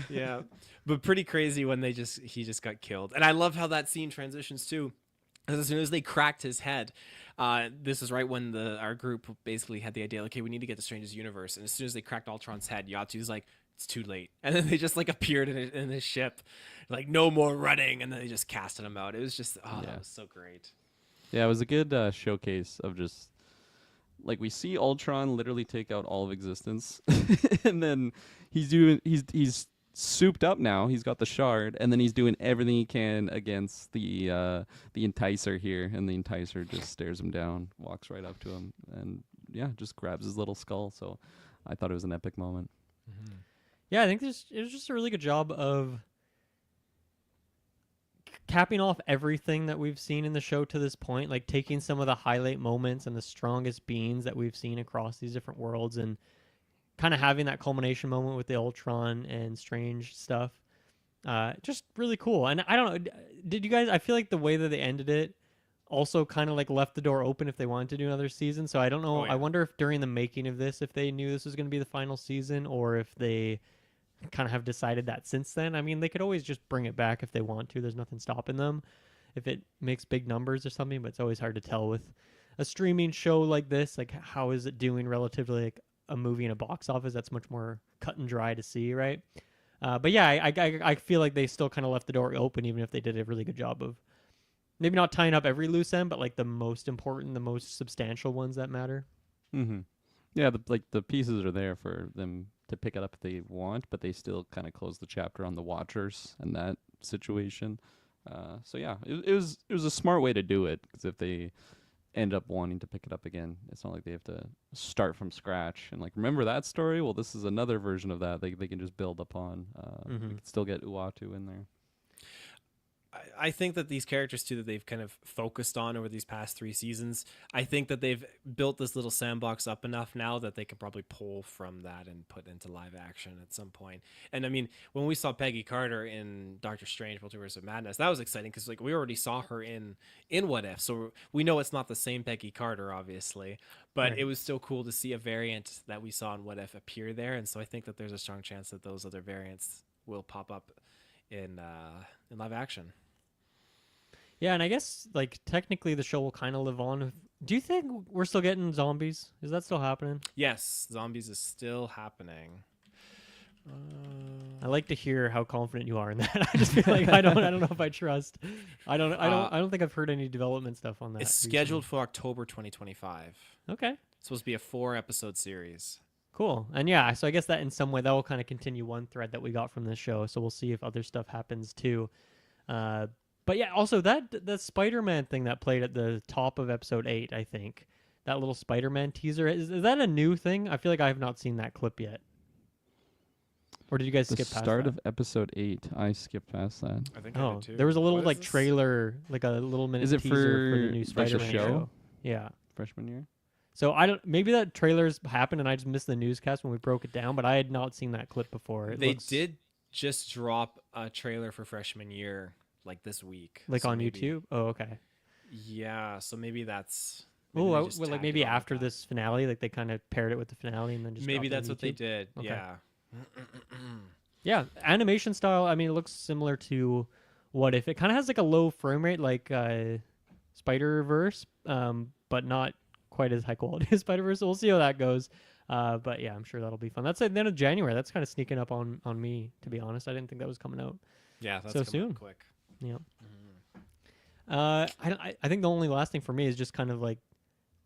Yeah, but pretty crazy when he just got killed. And I love how that scene transitions too. As soon as they cracked his head, this is right when our group basically had the idea, okay, we need to get to Strange's universe. And as soon as they cracked Ultron's head, Yatu's like, it's too late. And then they just like appeared in his ship, like, no more running. And then they just casted him out. It was just, Yeah. that was so great. Yeah, it was a good showcase of just like we see Ultron literally take out all of existence, and then he's souped up now. He's got the shard, and then he's doing everything he can against the Enticer here, and the Enticer just stares him down, walks right up to him, and yeah, just grabs his little skull. So I thought it was an epic moment. Yeah, I think it was just a really good job of capping off everything that we've seen in the show to this point, like taking some of the highlight moments and the strongest beings that we've seen across these different worlds and kind of having that culmination moment with the Ultron and Strange stuff. Just really cool. And I don't know, did you guys, I feel like the way that they ended it also kind of like left the door open if they wanted to do another season. So I don't know. Oh, yeah. I wonder if during the making of this, if they knew this was going to be the final season, or if they kind of have decided that since then. I mean, they could always just bring it back if they want to. There's nothing stopping them if it makes big numbers or something, but it's always hard to tell with a streaming show like this. Like, how is it doing relatively like a movie in a box office? That's much more cut and dry to see, right? But yeah, I feel like they still kind of left the door open, even if they did a really good job of maybe not tying up every loose end, but like the most important, the most substantial ones that matter. Mm-hmm. Yeah, the pieces are there for them to pick it up if they want, but they still kind of close the chapter on the Watchers and that situation. So yeah, it was a smart way to do it, because if they end up wanting to pick it up again, it's not like they have to start from scratch and like remember that story. Well, this is another version of that. They can just build upon. We can still get Uatu in there. I think that these characters too that they've kind of focused on over these past 3 seasons, I think that they've built this little sandbox up enough now that they can probably pull from that and put into live action at some point. And I mean, when we saw Peggy Carter in Doctor Strange Multiverse of Madness, that was exciting because like we already saw her in What If, so we know it's not the same Peggy Carter, obviously, but Right. it was still cool to see a variant that we saw in What If appear there. And so I think that there's a strong chance that those other variants will pop up in live action. Yeah, and I guess like technically the show will kind of live on. Do you think we're still getting zombies? Is that still happening? Yes, zombies is still happening. I like to hear how confident you are in that. I just feel like I don't know if I trust. I don't think I've heard any development stuff on that. It's recently. scheduled for October 2025. Okay. It's supposed to be a 4-episode series. Cool. And yeah, so I guess that in some way that will kind of continue one thread that we got from this show. So we'll see if other stuff happens too. But yeah, also the Spider-Man thing that played at the top of episode 8, I think that little Spider-Man teaser. Is that a new thing? I feel like I have not seen that clip yet. Or did you guys The skip past start that? of episode 8. I skipped past that. I think I Oh, did too. there was a little What like is this? trailer, like a little minute Is it teaser for the for, new like, the Spider-Man show? Yeah. Freshman year. So I don't. Maybe that trailer's happened and I just missed the newscast when we broke it down. But I had not seen that clip before. It They looks did just drop a trailer for freshman year like this week. like So on maybe- YouTube. Oh, okay. Yeah, so maybe that's. Oh, they just like tagged maybe it on with after that. this finale, like they kind of paired it with the finale and then just Maybe dropped it that's on what they YouTube? did. Okay. Yeah. Yeah, animation style. I mean, it looks similar to What If. It kind of has like a low frame rate, like Spider Verse, but not quite as high quality as Spider Verse. So we'll see how that goes. But yeah, I'm sure that'll be fun. That's at the end of January. That's kind of sneaking up on me, to be honest. I didn't think that was coming out. Yeah, that's So coming up soon. quick. Yeah. I think the only last thing for me is just kind of like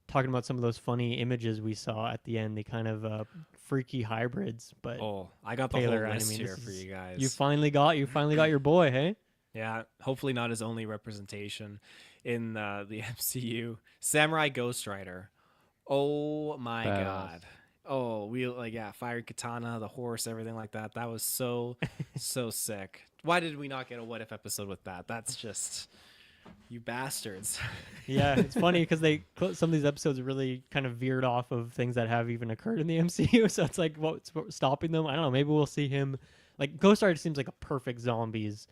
talking about some of those funny images we saw at the end. The kind of freaky hybrids, but. Oh, I got the Taylor, whole I list mean, here this for is- you guys. You finally got your boy, hey? Yeah, hopefully not his only representation in the MCU. Samurai Ghost Rider. Oh my Badass. god. Oh, fiery katana, the horse, everything like that. That was so so sick. Why did we not get a What If episode with that? That's just you bastards. Yeah, it's funny because some of these episodes really kind of veered off of things that have even occurred in the MCU. So it's like, what's stopping them? I don't know. Maybe we'll see him. Like Ghost Rider seems like a perfect zombies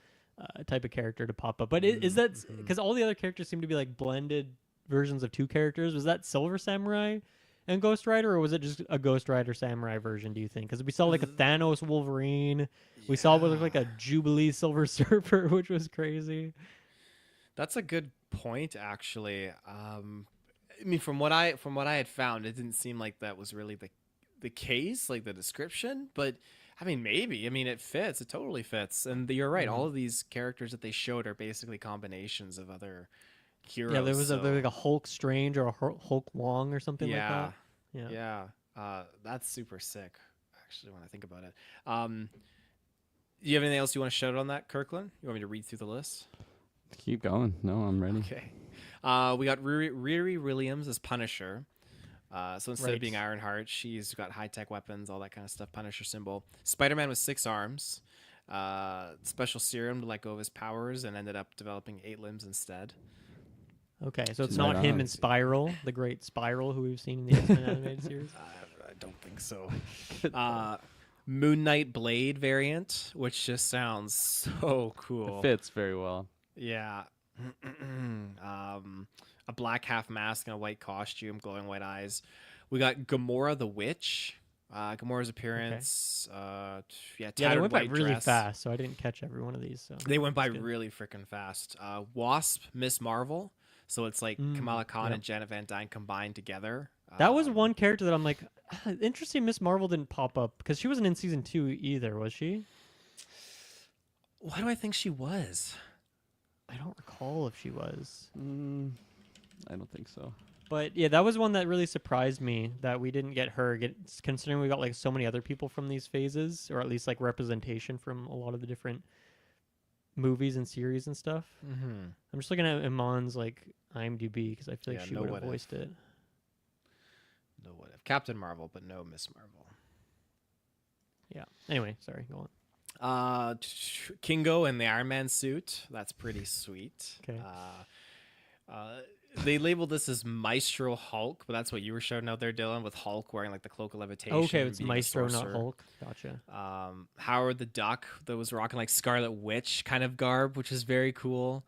type of character to pop up. But is that because all the other characters seem to be like blended versions of two characters? Was that Silver Samurai and Ghost Rider, or was it just a Ghost Rider Samurai version? Do you think? Because we saw like a Thanos Wolverine. We saw what looked like a Jubilee Silver Surfer, which was crazy. That's a good point, actually. I mean, from what I had found, it didn't seem like that was really the case, like the description. But I mean, maybe. I mean, it fits. It totally fits. And you're right. All of these characters that they showed are basically combinations of other heroes. Yeah, there was so- like a Hulk Strange or a Hulk Wong or something like that. Yeah. That's super sick. Actually, when I think about it. Do you have anything else you want to shout out on that, Kirkland? You want me to read through the list? Keep going. No, I'm ready. Okay. We got Riri Williams as Punisher. So instead Right. of being Ironheart, she's got high-tech weapons, all that kind of stuff. Punisher symbol. Spider-Man with 6 arms. Special serum to let go of his powers and ended up developing 8 limbs instead. Okay, so it's She's not right him on. in Spiral, the great Spiral who we've seen in the X-Men animated series. I don't think so. Moon Knight Blade variant, which just sounds so cool. It fits very well. Yeah. A black half mask and a white costume, glowing white eyes. We got Gamora the Witch. Gamora's appearance. Yeah, they tattered went by white really dress. fast, so I didn't catch every one of these. So They went by That's good. really freaking fast. Wasp, Miss Marvel. So it's like Kamala Khan yep. and Janet Van Dyne combined together. that was one character that I'm like, interesting. Miss Marvel didn't pop up because she wasn't in season 2 either, was she? Why do I think she was? I don't recall if she was. I don't think so. But yeah, that was one that really surprised me that we didn't get her. Considering we got like so many other people from these phases, or at least like representation from a lot of the different movies and series and stuff. Mm-hmm. I'm just looking at Iman's like IMDb because I feel like Yeah, she no would What have If. voiced it. No, what if Captain Marvel, but no Miss Marvel. Yeah. Anyway, sorry. Go on. Kingo in the Iron Man suit. That's pretty sweet. Okay. They labeled this as Maestro Hulk, but that's what you were showing out there, Dylan, with Hulk wearing like the cloak of levitation. Okay, and it's being a Maestro, not sorcerer. Hulk. Gotcha. Howard the Duck that was rocking like Scarlet Witch kind of garb, which is very cool.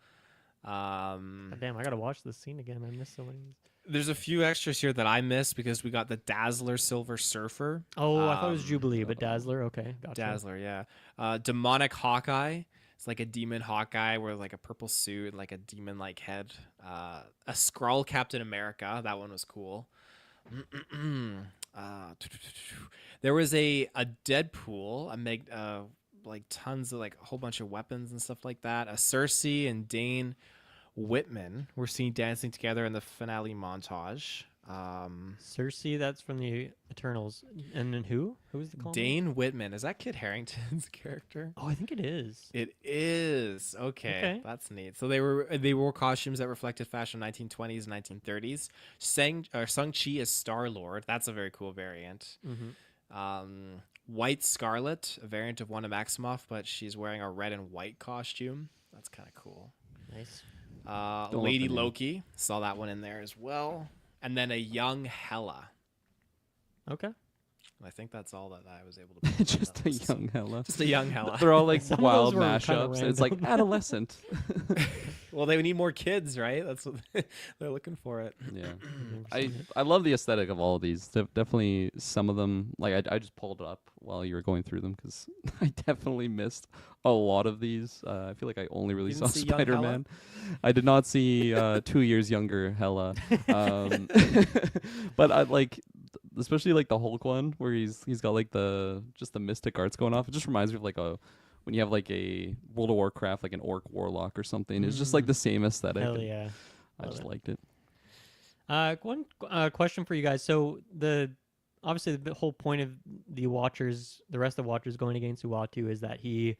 God damn, I gotta watch this scene again. I missed so many. There's a few extras here that I missed because we got the Dazzler Silver Surfer. Oh, I thought it was Jubilee, but Dazzler. Okay, gotcha. Dazzler, yeah. Demonic Hawkeye. It's like a demon Hawkeye with like a purple suit and like a demon like head. A Skrull Captain America. That one was cool. There was a Deadpool. Like tons of like a whole bunch of weapons and stuff like that. A Cersei and Dane Whitman were seen dancing together in the finale montage. Cersei, that's from the Eternals. And then who? Who is the clone? Dane Whitman. Is that Kit Harington's character? Oh, I think it is. It is. Okay, Okay. that's neat. So they wore costumes that reflected fashion 1920s, 1930s. Sung Chi is Star-Lord. That's a very cool variant. Mm-hmm. White Scarlet, a variant of Wanda Maximoff, but she's wearing a red and white costume. That's kind of cool. Nice. Don't look Lady for me. Loki, saw that one in there as well. And then a young Hela. Okay. I think that's all that I was able to put on Just that a list. young Hella. Just a young Hela. They're all like Some of wild those were kinda mashups. It's like random. adolescent. Well, they need more kids, right? That's what they're looking for it. Yeah. Never I seen it. I love the aesthetic of all of these. Definitely some of them. Like I just pulled it up while you were going through them because I definitely missed a lot of these. I feel like I only really saw didn't see young Hela? Spider-Man. I did not see 2 years younger Hella. But I like, especially like the Hulk one where he's got like the mystic arts going off. It just reminds me of like when you have like a World of Warcraft, like an orc warlock or something. It's just like the same aesthetic. Hell and yeah. I Love just it. liked it. One question for you guys. So obviously the whole point of the Watchers, the rest of the Watchers going against Uatu is that he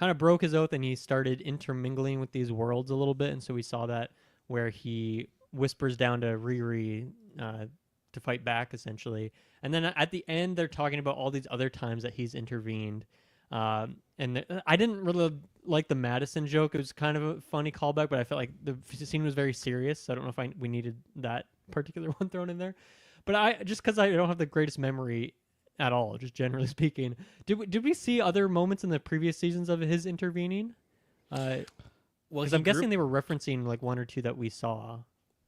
kind of broke his oath and he started intermingling with these worlds a little bit, and so we saw that where he whispers down to Riri to fight back essentially, and then at the end they're talking about all these other times that he's intervened. I didn't really like the Madison joke. It was kind of a funny callback, but I felt like the scene was very serious. So I don't know if we needed that particular one thrown in there. But I just because I don't have the greatest memory at all, just generally speaking, did we see other moments in the previous seasons of his intervening? Well, Because he I'm guessing grew- they were referencing like one or two that we saw.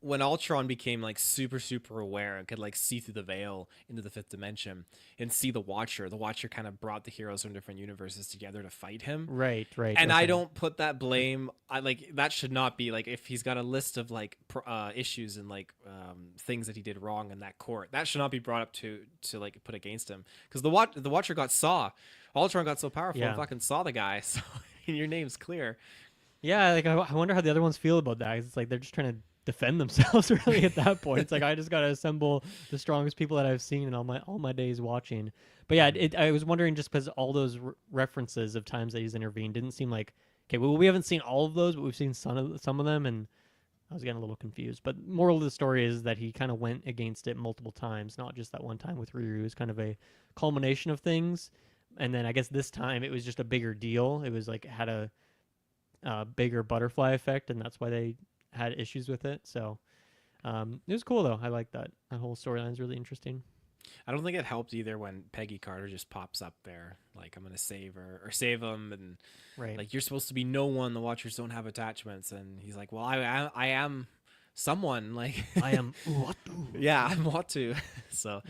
when Ultron became like super aware and could like see through the veil into the fifth dimension and see the Watcher kind of brought the heroes from different universes together to fight him. Right. And I okay. don't put that blame. I like that should not be like if he's got a list of like issues and like things that he did wrong in that court. That should not be brought up to like put against him because the Watcher got saw. Ultron got so powerful and Yeah. fucking saw the guy. So your name's clear. Yeah, like I wonder how the other ones feel about that. 'Cause it's like they're just trying to defend themselves really at that point. It's like I just got to assemble the strongest people that I've seen in all my days watching. But yeah, I was wondering just because all those references of times that he's intervened didn't seem like okay. Well, we haven't seen all of those, but we've seen some of them, and I was getting a little confused. But moral of the story is that he kind of went against it multiple times, not just that one time with Ryu. It was kind of a culmination of things, and then I guess this time it was just a bigger deal. It was like it had a bigger butterfly effect, and that's why they had issues with it. So it was cool though. I like that. That whole storyline is really interesting. I don't think it helped either when Peggy Carter just pops up there, like I'm gonna save her or save him, and Right. like you're supposed to be no one. The Watchers don't have attachments, and he's like, well, I am someone. Like I am Uatu. yeah, I'm Watu. So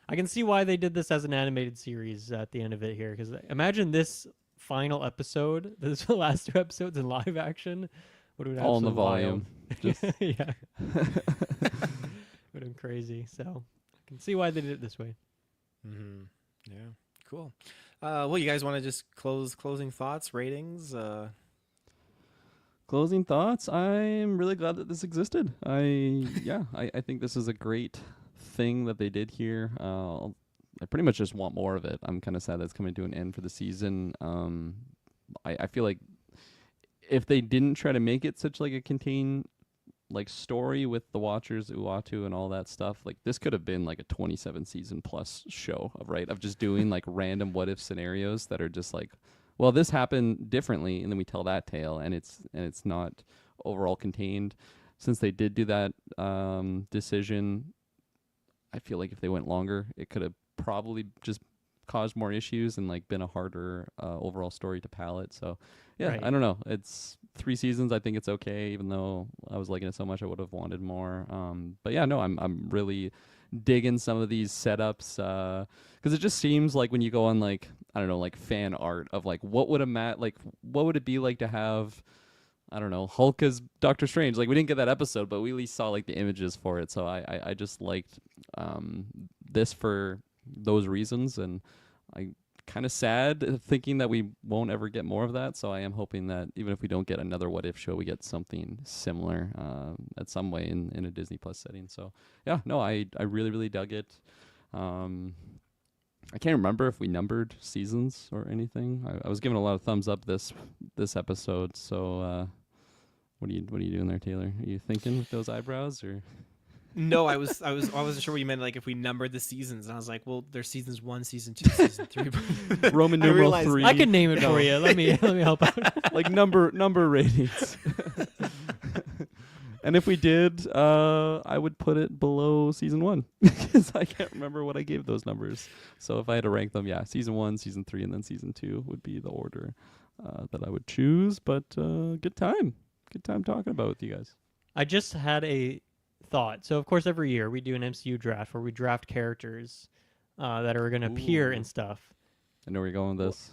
I can see why they did this as an animated series at the end of it here, because imagine this final episode, this last two episodes in live action, would have been All in the absolutely volume. wild. Yeah, would have been crazy. So I can see why they did it this way. mm-hmm. Yeah, cool. Well, you guys want to just closing thoughts, ratings? Closing thoughts. I'm really glad that this existed. I think this is a great thing that they did here. I pretty much just want more of it. I'm kind of sad that's coming to an end for the season. I feel like if they didn't try to make it such like a contained like story with the Watchers, Uatu, and all that stuff, like this could have been like a 27 season plus show of just doing like random what if scenarios that are just like, well, this happened differently, and then we tell that tale, and it's not overall contained. Since they did do that decision, I feel like if they went longer, it could have probably just caused more issues and like been a harder overall story to palette. So yeah, Right. I don't know. It's 3 seasons. I think it's okay, even though I was liking it so much, I would have wanted more. But yeah, no, I'm really digging some of these setups because it just seems like when you go on like I don't know like fan art of like what would it be like to have I don't know Hulk as Doctor Strange. Like we didn't get that episode, but we at least saw like the images for it. So I just liked this for those reasons, and I kind of sad thinking that we won't ever get more of that. So I am hoping that even if we don't get another What If show, we get something similar at some way in a Disney Plus setting. So yeah, no, I really, really dug it. I can't remember if we numbered seasons or anything. I was giving a lot of thumbs up this episode. So what are you doing there, Taylor? Are you thinking with those eyebrows or? No, I wasn't sure what you meant. Like if we numbered the seasons, and I was like, well, there's seasons 1, season 2, season 3. Roman I numeral realized- 3. I can name it for you. Let me help out. Like number ratings. And if we did, I would put it below season 1 because I can't remember what I gave those numbers. So if I had to rank them, yeah, season 1, season 3, and then season 2 would be the order that I would choose. But good time talking about it with you guys. I just had a thought. So of course every year we do an MCU draft where we draft characters that are going to appear Ooh. and stuff. I know where you're going with this.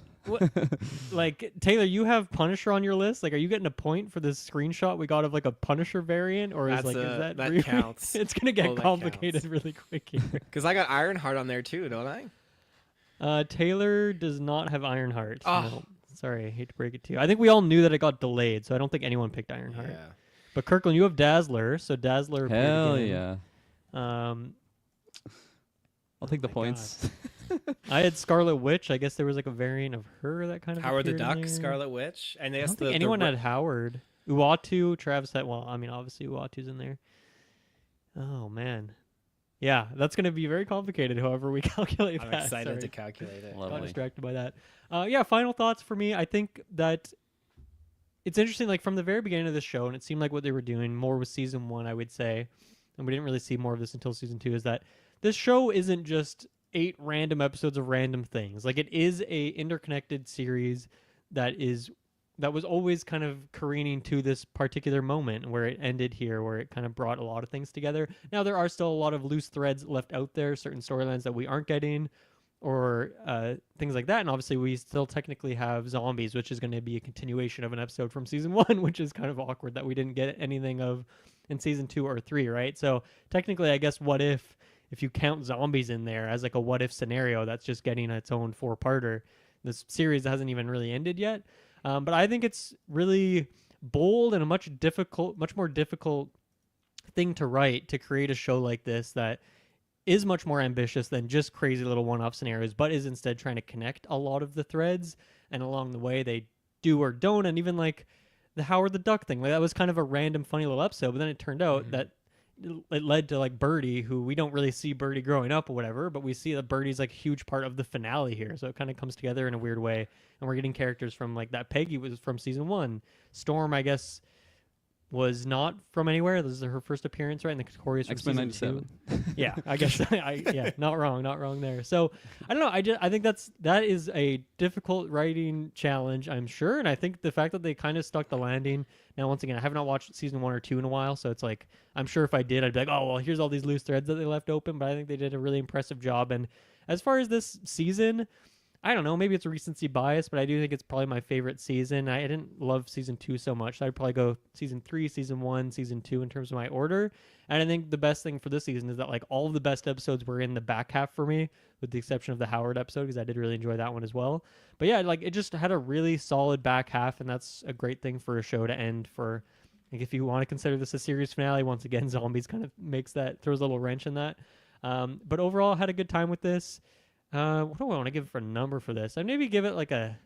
Like Taylor, you have Punisher on your list. Like, are you getting a point for this screenshot we got of like a Punisher variant, or is that that really- counts. It's gonna get Oh, that complicated counts. really quick here. Because I got Ironheart on there too, don't I? Taylor does not have Ironheart. Oh. No. Sorry, I hate to break it to you. I think we all knew that it got delayed, so I don't think anyone picked Ironheart. Yeah. But Kirkland, you have Dazzler, so Dazzler. appeared Hell again. yeah. I'll take the my points. I had Scarlet Witch. I guess there was like a variant of her that kind of Howard the appeared in Duck, there. Scarlet Witch, and I I guess don't think the anyone had Howard. Uatu, Travis had. Well, I mean, obviously Uatu's in there. Oh man, yeah, that's gonna be very complicated. However, we calculate I'm that. excited Sorry. to calculate it. Lovely. Got distracted by that. Yeah, final thoughts for me. I think that it's interesting. Like from the very beginning of the show, and it seemed like what they were doing more with season 1, I would say, and we didn't really see more of this until season 2. Is that this show isn't just 8 random episodes of random things. Like it is a interconnected series that was always kind of careening to this particular moment where it ended here, where it kind of brought a lot of things together. Now there are still a lot of loose threads left out there, certain storylines that we aren't getting, or things like that. And obviously we still technically have zombies, which is going to be a continuation of an episode from season 1, which is kind of awkward that we didn't get anything of in season 2 or 3, right? So technically, I guess what if you count zombies in there as like a what if scenario, that's just getting its own 4-parter. This series hasn't even really ended yet. But I think it's really bold and a much more difficult thing to write, to create a show like this that is much more ambitious than just crazy little one-off scenarios, but is instead trying to connect a lot of the threads, and along the way they do or don't. And even like the Howard the Duck thing, like that was kind of a random funny little episode, but then it turned out that it led to like Birdie, who we don't really see Birdie growing up or whatever, but we see that Birdie's like a huge part of the finale here. So it kind of comes together in a weird way, and we're getting characters from like that. Peggy was from season 1. Storm, I guess, was not from anywhere. This is her first appearance, right? And the Corey's from X-Men season 97. 2. Yeah, I guess yeah, not wrong there. So I don't know. I think that is a difficult writing challenge, I'm sure, and I think the fact that they kind of stuck the landing. Now, once again, I have not watched season 1 or 2 in a while, so it's like I'm sure if I did, I'd be like, oh well, here's all these loose threads that they left open. But I think they did a really impressive job. And as far as this season, I don't know, maybe it's recency bias, but I do think it's probably my favorite season. I didn't love season 2 so much, so I'd probably go season 3, season 1, season 2 in terms of my order. And I think the best thing for this season is that like all of the best episodes were in the back half for me, with the exception of the Howard episode, because I did really enjoy that one as well. But yeah, like it just had a really solid back half, and that's a great thing for a show to end for. Like if you want to consider this a series finale, once again, zombies kind of throws a little wrench in that. But overall, had a good time with this. What do I want to give for a number for this? I'd maybe give it like I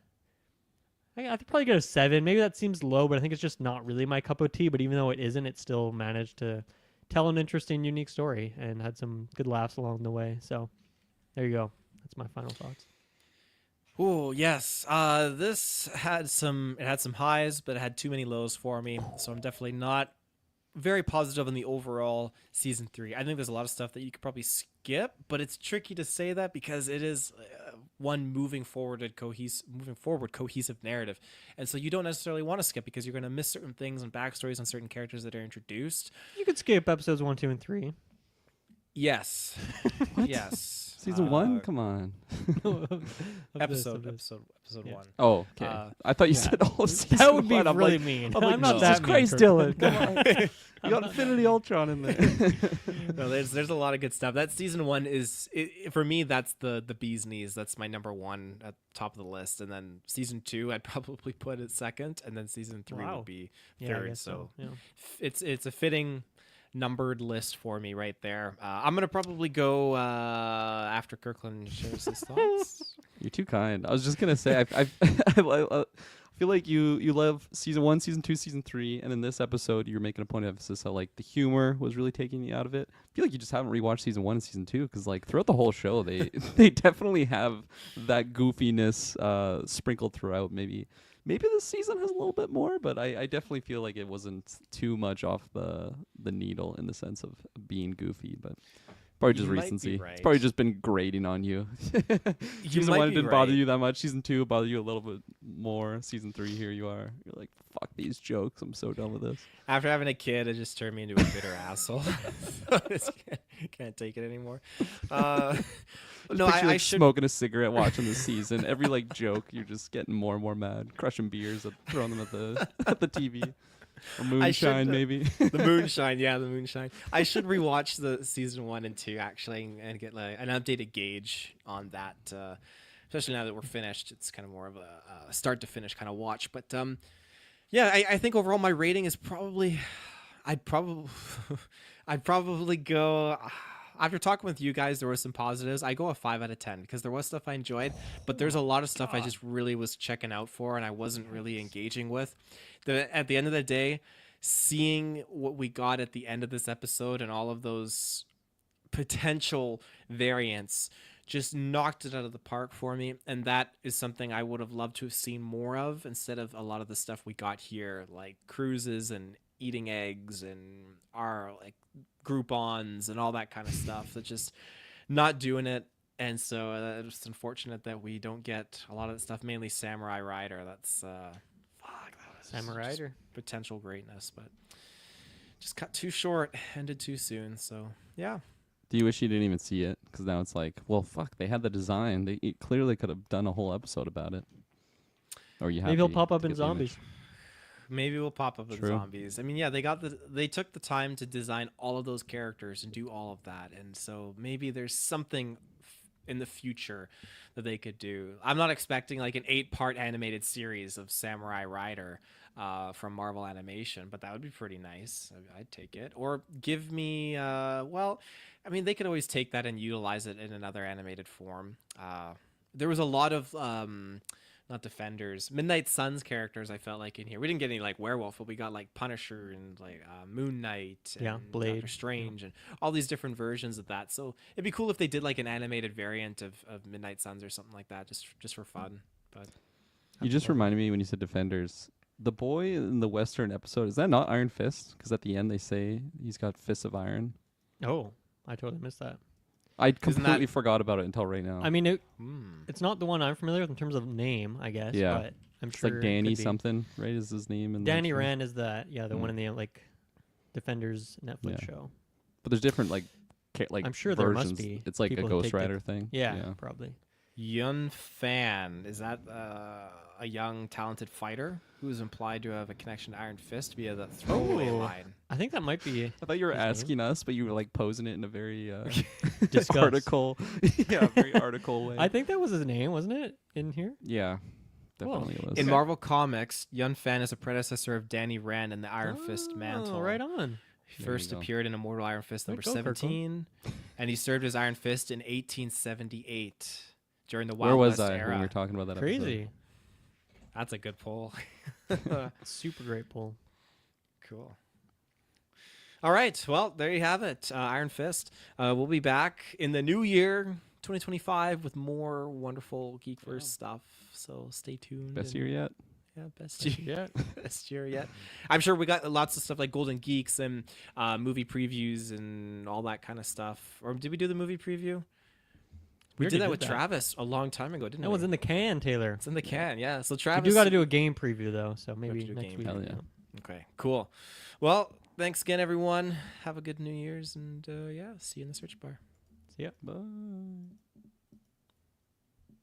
could probably get a 7. Maybe that seems low, but I think it's just not really my cup of tea. But even though it isn't, it still managed to tell an interesting, unique story and had some good laughs along the way. So there you go. That's my final thoughts. Oh yes, this had some highs, but it had too many lows for me. So I'm definitely not very positive on the overall season 3. I think there's a lot of stuff that you could probably skip, but it's tricky to say that because it is one moving forward cohesive narrative, and so you don't necessarily want to skip because you're going to miss certain things and backstories on certain characters that are introduced. You could skip episodes 1, 2, and 3. Yes, yes. Season 1? Come on. Episode Yeah. 1. Oh, okay. I thought you Yeah. said all of season That would be 1. I'm really like, mean. I'm like, I'm not Jesus that mean, Christ, Kirkland. Dylan. Come on. You got Infinity Ultron in there. No, there's a lot of good stuff. That season 1 is for me. That's the bee's knees. That's my number 1 at the top of the list, and then season 2 I'd probably put it second, and then season 3 Wow. would be Yeah, I third. guess So yeah. it's a fitting numbered list for me right there. I'm gonna probably go after Kirkland shares his thoughts. You're too kind. I was just gonna say, I feel like you love season 1, season 2, season 3, and in this episode, you're making a point of emphasis how like the humor was really taking you out of it. I feel like you just haven't rewatched season 1 and season 2 because like throughout the whole show, they they definitely have that goofiness sprinkled throughout. Maybe this season has a little bit more, but I definitely feel like it wasn't too much off the needle in the sense of being goofy, but. Probably just You might be recency. It's right. probably just been grating on you. You Season might 1 be didn't bother right. you that much. Season 2 bothered you a little bit more. Season 3, here you are. You're like, fuck these jokes. I'm so done with this. After having a kid, it just turned me into a bitter asshole. I just can't take it anymore. No, Picture, I like, should. smoking a cigarette, watching the season. Every like joke, you're just getting more and more mad. Crushing beers, throwing them at the TV. Or moonshine, maybe. The moonshine, yeah, the moonshine. I should rewatch the season 1 and 2 actually, and get like an updated gauge on that. Especially now that we're finished, it's kind of more of a start to finish kind of watch. But yeah, I think overall my rating is probably, I'd probably go. After talking with you guys, there were some positives. I go a 5 out of 10 because there was stuff I enjoyed, but there's a lot of stuff I just really was checking out for and I wasn't really engaging with. At the end of the day, seeing what we got at the end of this episode and all of those potential variants just knocked it out of the park for me, and that is something I would have loved to have seen more of instead of a lot of the stuff we got here, like cruises and eating eggs and our like Groupons and all that kind of stuff. That's just not doing it. And so it's unfortunate that we don't get a lot of the stuff, mainly Samurai Rider. That's Samurai just Rider. potential greatness, but just cut too short, ended too soon. So yeah, Do you wish you didn't even see it? Because now it's like, well, fuck, they had the design. They clearly could have done a whole episode about it. Or you have Maybe he'll to pop up get in the image. zombies. maybe we'll pop up with True. zombies. I mean, yeah, they took the time to design all of those characters and do all of that, and so maybe there's something in the future that they could do. I'm not expecting like an 8-part animated series of Samurai Rider from Marvel Animation, but that would be pretty nice. I'd take it. Or give me well, I mean, they could always take that and utilize it in another animated form. There was a lot of not Defenders, Midnight Suns characters I felt like in here. We didn't get any like Werewolf, but we got like Punisher and like Moon Knight and Yeah, Blade. Doctor Strange and all these different versions of that. So it'd be cool if they did like an animated variant of Midnight Suns or something like that, just for fun. But You just reminded me when you said Defenders. The boy in the Western episode, is that not Iron Fist? Because at the end they say he's got fists of iron. Oh, I totally missed that. I that- completely forgot about it until right now. I mean, it's not the one I'm familiar with in terms of name, I guess. Yeah. But I'm it's sure like it Danny could be. something, right? Is his name? In the Danny show? Rand is the one Mm. in the like Defenders Netflix Yeah. show. But there's different like I'm sure there must versions. be It's like a people who Ghost take the- Rider thing. Yeah, probably. Yun Fan, is that a young talented fighter who is implied to have a connection to Iron Fist via the throwaway Oh. line? I think that might be I thought you were his name. asking us, but you were like posing it in a very Discuss. article, yeah, very article way. I think that was his name, wasn't it? In here? yeah, definitely it was. In Okay. Marvel Comics, Yun Fan is a predecessor of Danny Rand in the Iron Fist Oh, mantle. right on. He There you first go. appeared in Immortal Iron Fist Way number to go, Kirkland. 17, and he served as Iron Fist in 1878 during the Where Wild was West I era. when we were talking about that? Crazy. That's a good pull. Super great pull. Cool. All right. Well, there you have it. Iron Fist. We'll be back in the new year, 2025, with more wonderful Geekverse stuff. So stay tuned. Best and- year yet? Yeah, best year. Yeah. Best year yet. I'm sure we got lots of stuff like Golden Geeks and movie previews and all that kind of stuff. Or did we do the movie preview? We already did that with Travis a long time ago, didn't That we? was in the can, Taylor. It's in the can, yeah. So We Travis. do got to do a game preview though, so have maybe to do a next game week. Hell yeah. Okay, cool. Well, thanks again, everyone. Have a good New Year's, and yeah, see you in the search bar. See ya. Bye.